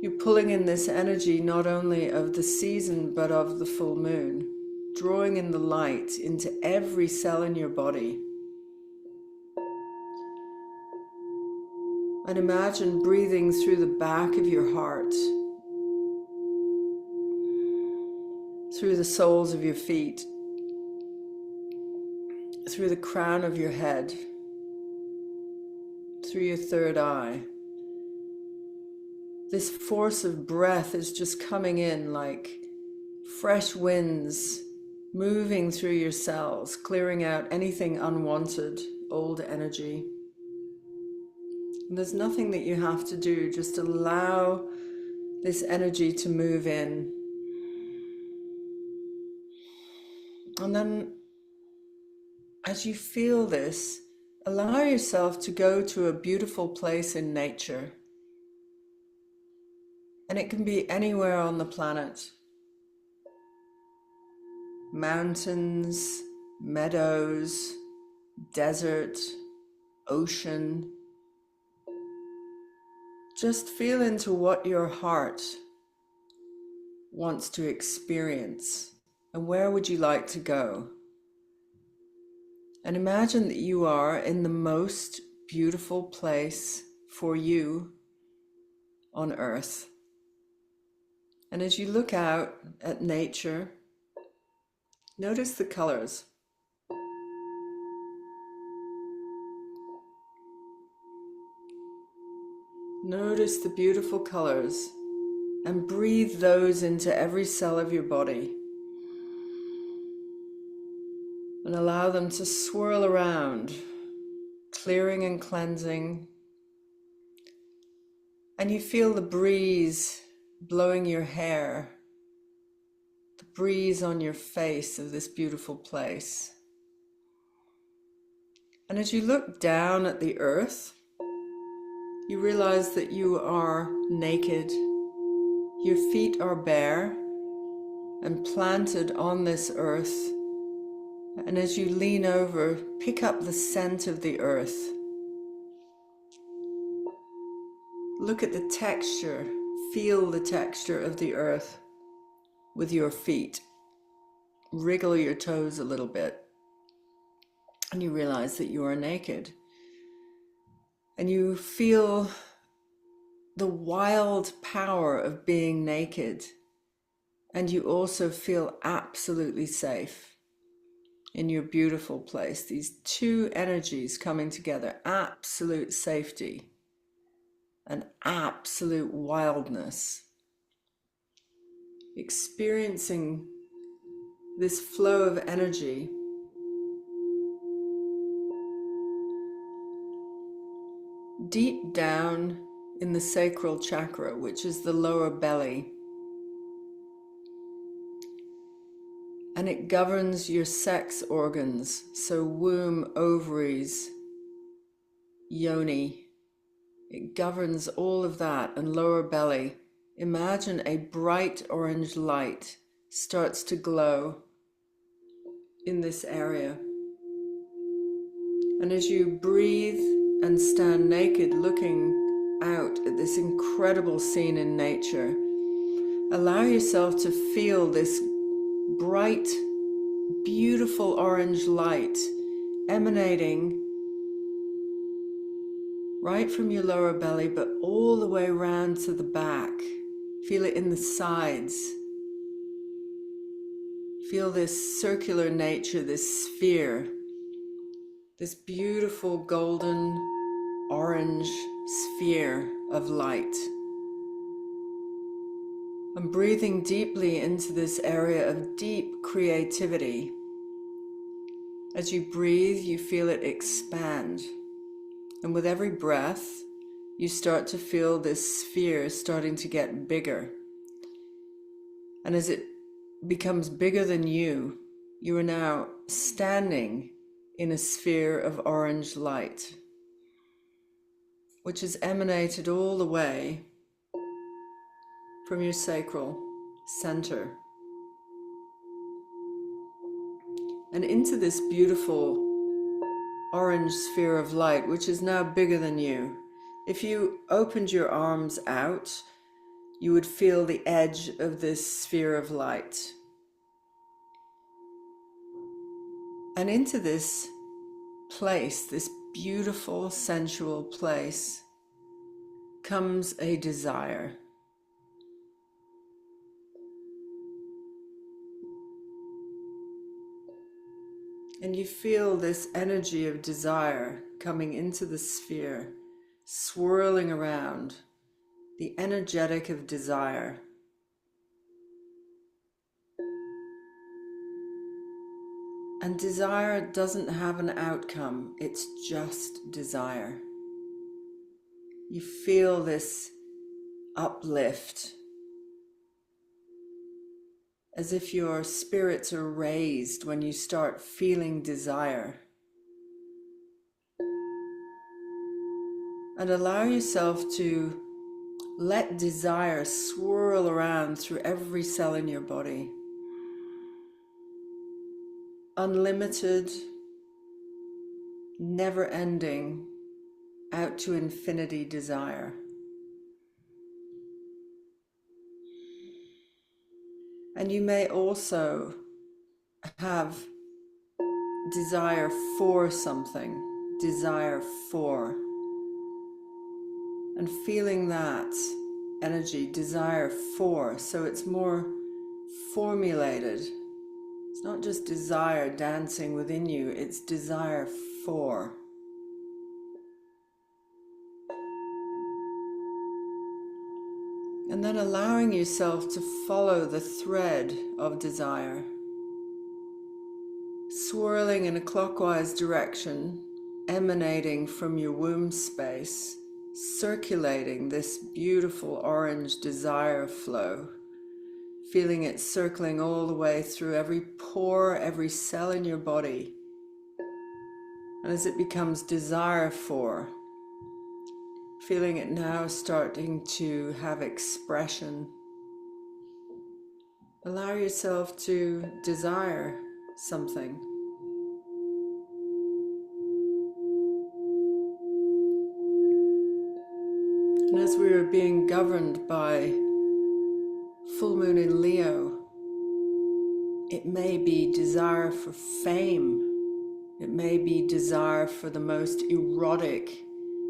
You're pulling in this energy not only of the season, but of the full moon, drawing in the light into every cell in your body. And imagine breathing through the back of your heart, through the soles of your feet, through the crown of your head, through your third eye. This force of breath is just coming in like fresh winds, moving through your cells, clearing out anything unwanted, old energy. And there's nothing that you have to do, just allow this energy to move in. And then as you feel this, allow yourself to go to a beautiful place in nature. And it can be anywhere on the planet. Mountains, meadows, desert, ocean. Just feel into what your heart wants to experience and where would you like to go. And imagine that you are in the most beautiful place for you on earth. And as you look out at nature, notice the colors. Notice the beautiful colors and breathe those into every cell of your body. And allow them to swirl around, clearing and cleansing. And you feel the breeze blowing your hair, the breeze on your face of this beautiful place. And as you look down at the earth, you realize that you are naked. Your feet are bare and planted on this earth. And as you lean over, pick up the scent of the earth. Look at the texture, feel the texture of the earth with your feet. Wriggle your toes a little bit. And you realize that you are naked. And you feel the wild power of being naked. And you also feel absolutely safe in your beautiful place. These two energies coming together, absolute safety and absolute wildness. Experiencing this flow of energy. Deep down in the sacral chakra, which is the lower belly. And it governs your sex organs, so womb, ovaries, yoni. It governs all of that, and lower belly. Imagine a bright orange light starts to glow in this area. And as you breathe and stand naked looking out at this incredible scene in nature, allow yourself to feel this bright, beautiful orange light emanating right from your lower belly, but all the way around to the back. Feel it in the sides. Feel this circular nature, this sphere, this beautiful golden orange sphere of light. I'm breathing deeply into this area of deep creativity. As you breathe, you feel it expand. And with every breath, you start to feel this sphere starting to get bigger. And as it becomes bigger than you, you are now standing in a sphere of orange light, which has emanated all the way from your sacral center and into this beautiful orange sphere of light, which is now bigger than you. If you opened your arms out, you would feel the edge of this sphere of light. And into this place, this beautiful, sensual place, comes a desire. And you feel this energy of desire coming into the sphere, swirling around, the energetic of desire. And desire doesn't have an outcome, it's just desire. You feel this uplift, as if your spirits are raised when you start feeling desire. And allow yourself to let desire swirl around through every cell in your body. Unlimited, never-ending, out to infinity desire. And you may also have desire for something, desire for. And feeling that energy, desire for, so it's more formulated. It's not just desire dancing within you, it's desire for. And then allowing yourself to follow the thread of desire, swirling in a clockwise direction, emanating from your womb space, circulating this beautiful orange desire flow, feeling it circling all the way through every pore, every cell in your body. And as it becomes desire for, feeling it now starting to have expression. Allow yourself to desire something. And as we are being governed by full moon in Leo, it may be desire for fame. It may be desire for the most erotic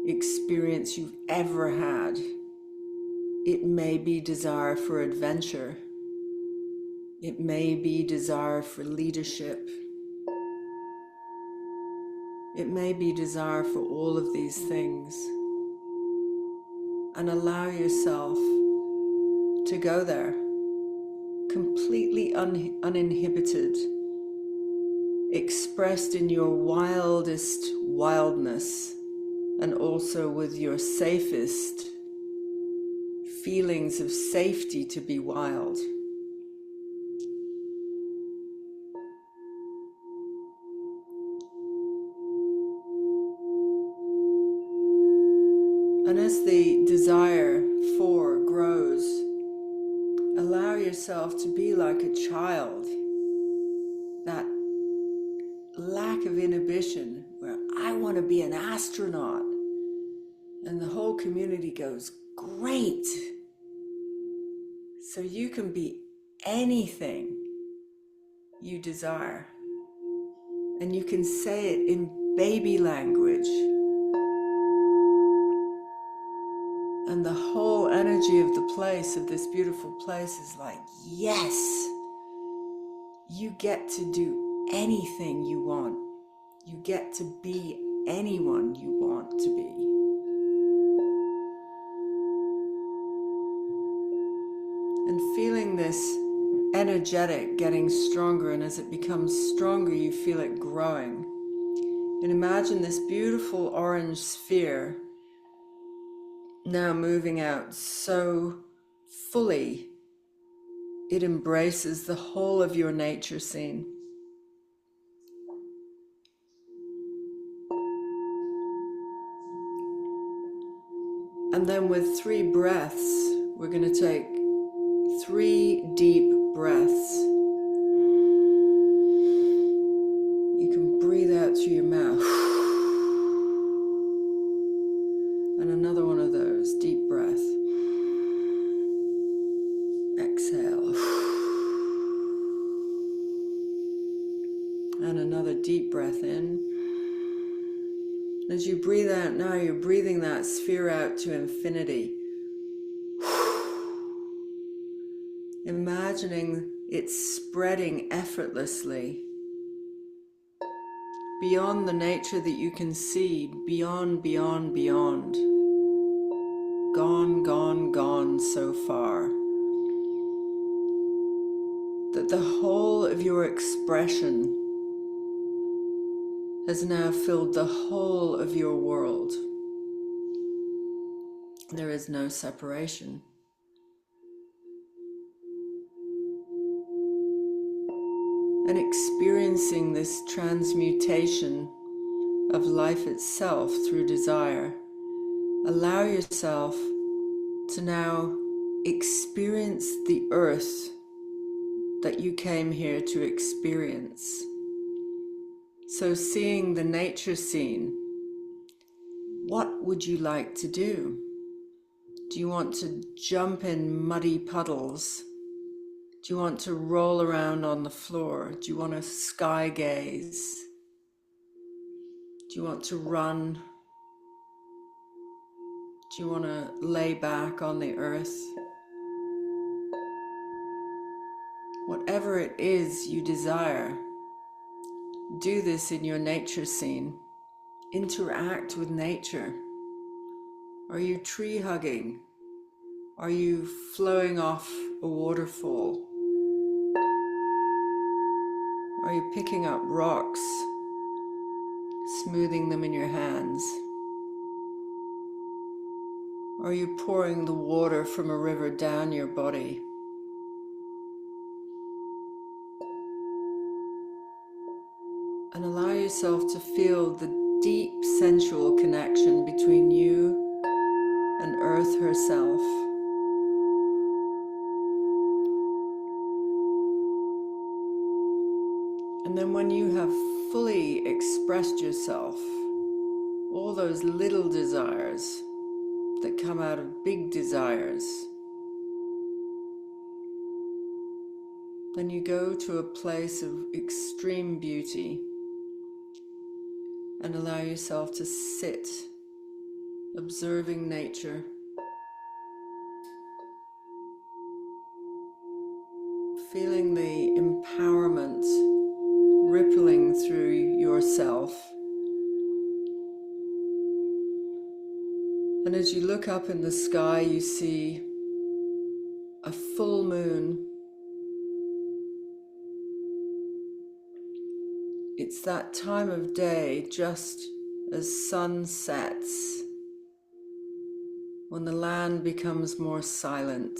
experience you've ever had. It may be desire for adventure. It may be desire for leadership. It may be desire for all of these things. And allow yourself to go there, completely uninhibited, expressed in your wildest wildness, and also with your safest feelings of safety to be wild. And as the desire for grows, allow yourself to be like a child. That lack of inhibition where I want to be an astronaut. And the whole community goes, great. So you can be anything you desire. And you can say it in baby language. And the whole energy of the place, of this beautiful place, is like, yes, you get to do anything you want. You get to be anyone you want to be. And feeling this energetic getting stronger, and as it becomes stronger, you feel it growing. And imagine this beautiful orange sphere now moving out so fully it embraces the whole of your nature scene. And then with 3 breaths, we're going to take 3 deep breaths. You can breathe out through your mouth. And another one of those, deep breath. Exhale. And another deep breath in. As you breathe out now, you're breathing that sphere out to infinity. Imagining it spreading effortlessly beyond the nature that you can see, beyond, beyond, beyond. Gone, gone, gone so far. That the whole of your expression has now filled the whole of your world. There is no separation. And experiencing this transmutation of life itself through desire, allow yourself to now experience the earth that you came here to experience. So seeing the nature scene, what would you like to do? Do you want to jump in muddy puddles? Do you want to roll around on the floor? Do you want to sky gaze? Do you want to run? Do you want to lay back on the earth? Whatever it is you desire, do this in your nature scene. Interact with nature. Are you tree hugging? Are you flowing off a waterfall? Are you picking up rocks, smoothing them in your hands? Are you pouring the water from a river down your body? And allow yourself to feel the deep sensual connection between you and Earth herself. And then when you have fully expressed yourself, all those little desires that come out of big desires, then you go to a place of extreme beauty and allow yourself to sit, observing nature, feeling the empowerment rippling through yourself. And as you look up in the sky, you see a full moon. It's that time of day just as sun sets, when the land becomes more silent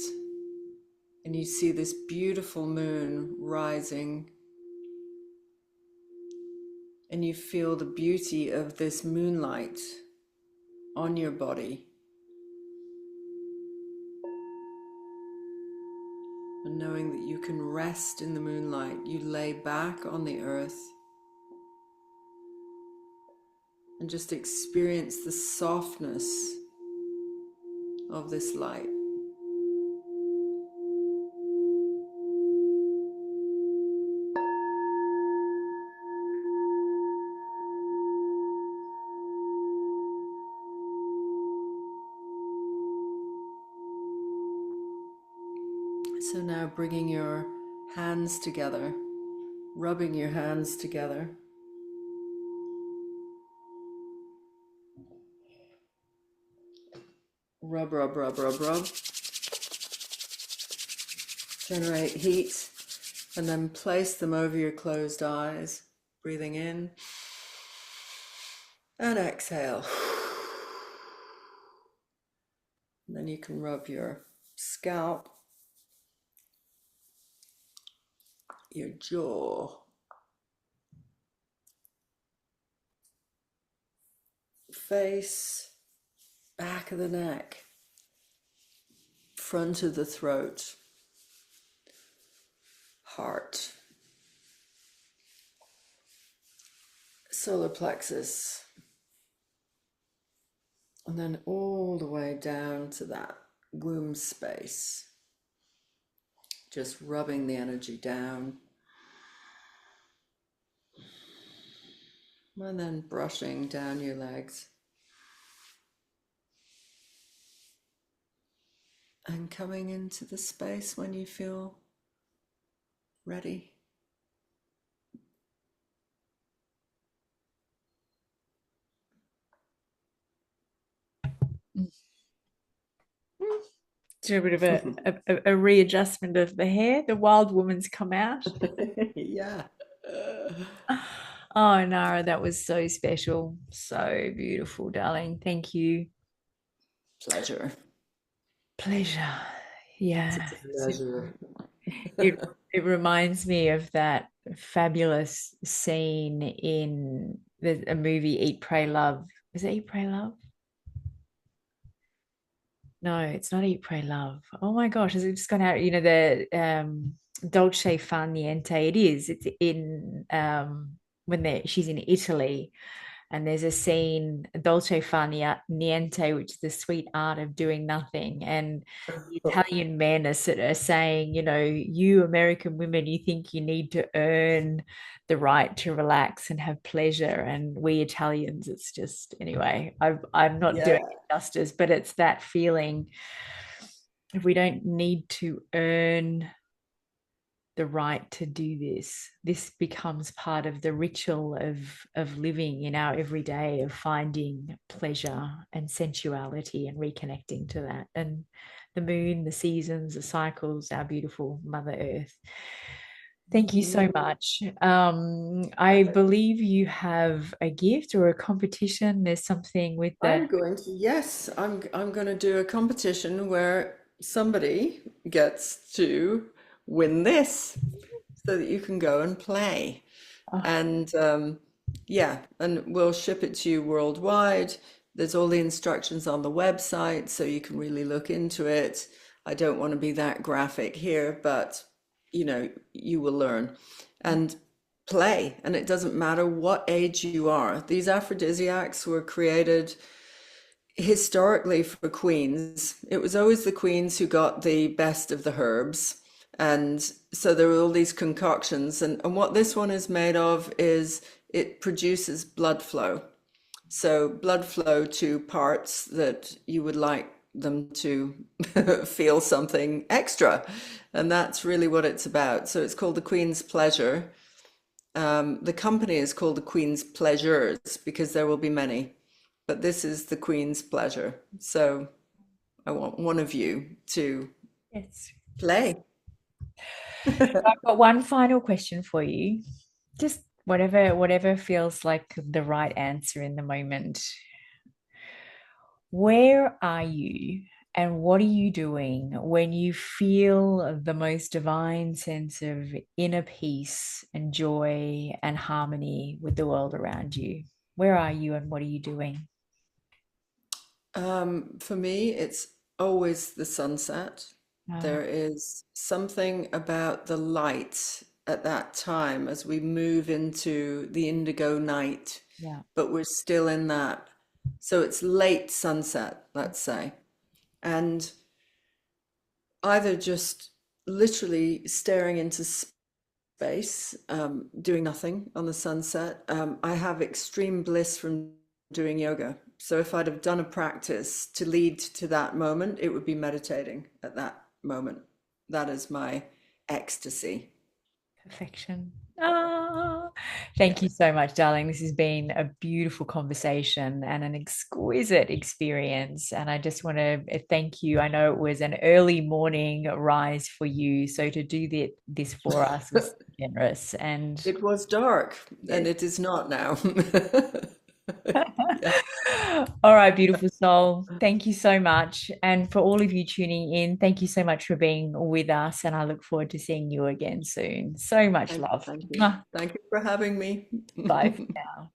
and you see this beautiful moon rising, and you feel the beauty of this moonlight on your body, And knowing that you can rest in the moonlight, you lay back on the earth and just experience the softness of this light. So now bringing your hands together, rubbing your hands together. Rub, rub, rub, rub, rub. Generate heat, and then place them over your closed eyes, breathing in and exhale. And then you can rub your scalp, your jaw, face, back of the neck, front of the throat, heart, solar plexus, and then all the way down to that womb space. Just rubbing the energy down. And then brushing down your legs. And coming into the space when you feel ready. Do a bit of a readjustment of the hair. The wild woman's come out. Yeah. Oh, Nara, that was so special. So beautiful, darling. Thank you. Pleasure. Pleasure. Yeah. Pleasure. It reminds me of that fabulous scene in a movie, Eat, Pray, Love. Is it Eat, Pray, Love? No, it's not Eat, Pray, Love. Oh my gosh, has it just gone out? You know, the Dolce Far Niente. It is. It's in when she's in Italy, and there's a scene, Dolce Far Niente, which is the sweet art of doing nothing. And the Italian men are saying, you know, you American women, you think you need to earn the right to relax and have pleasure. And we Italians, it's just, anyway, I'm not doing Yeah. it justice, but it's that feeling. If we don't need to earn the right to do this becomes part of the ritual of living in our everyday, of finding pleasure and sensuality and reconnecting to that. And the moon, the seasons, the cycles, our beautiful Mother Earth. Thank you so much. I believe you have a gift or a competition. There's something with the Yes, I'm going to do a competition where somebody gets to win this so that you can go and play. oh, And yeah, and we'll ship it to you worldwide. There's all the instructions on the website, so you can really look into it. I don't want to be that graphic here, but you know, you will learn and play. And it doesn't matter what age you are. These aphrodisiacs were created historically for queens. It was always the queens who got the best of the herbs. And so there were all these concoctions. And what this one is made of is it produces blood flow. So blood flow to parts that you would like them to feel something extra. And that's really what it's about. So it's called the Queen's Pleasure. The company is called the Queen's Pleasures because there will be many, but this is the Queen's Pleasure. So I want one of you to yes. play. I've got one final question for you. Just whatever feels like the right answer in the moment. Where are you and what are you doing when you feel the most divine sense of inner peace and joy and harmony with the world around you? Where are you and what are you doing? For me, it's always the sunset. Ah, There is something about the light at that time as we move into the indigo night, yeah. but we're still in that. So it's late sunset, let's say. And either just literally staring into space, doing nothing on the sunset. I have extreme bliss from doing yoga. So if I'd have done a practice to lead to that moment, it would be meditating at that moment. That is my ecstasy. Perfection. Ah, thank Yeah. you so much, darling. This has been a beautiful conversation and an exquisite experience. And I just want to thank you. I know it was an early morning rise for you. So to do this for us was so generous. And It was dark and yes. it is not now. Yeah. All right, beautiful soul. Thank you so much. And for all of you tuning in, thank you so much for being with us. And I look forward to seeing you again soon. So much Thank you. love. Thank you. Thank you for having me. Bye for now.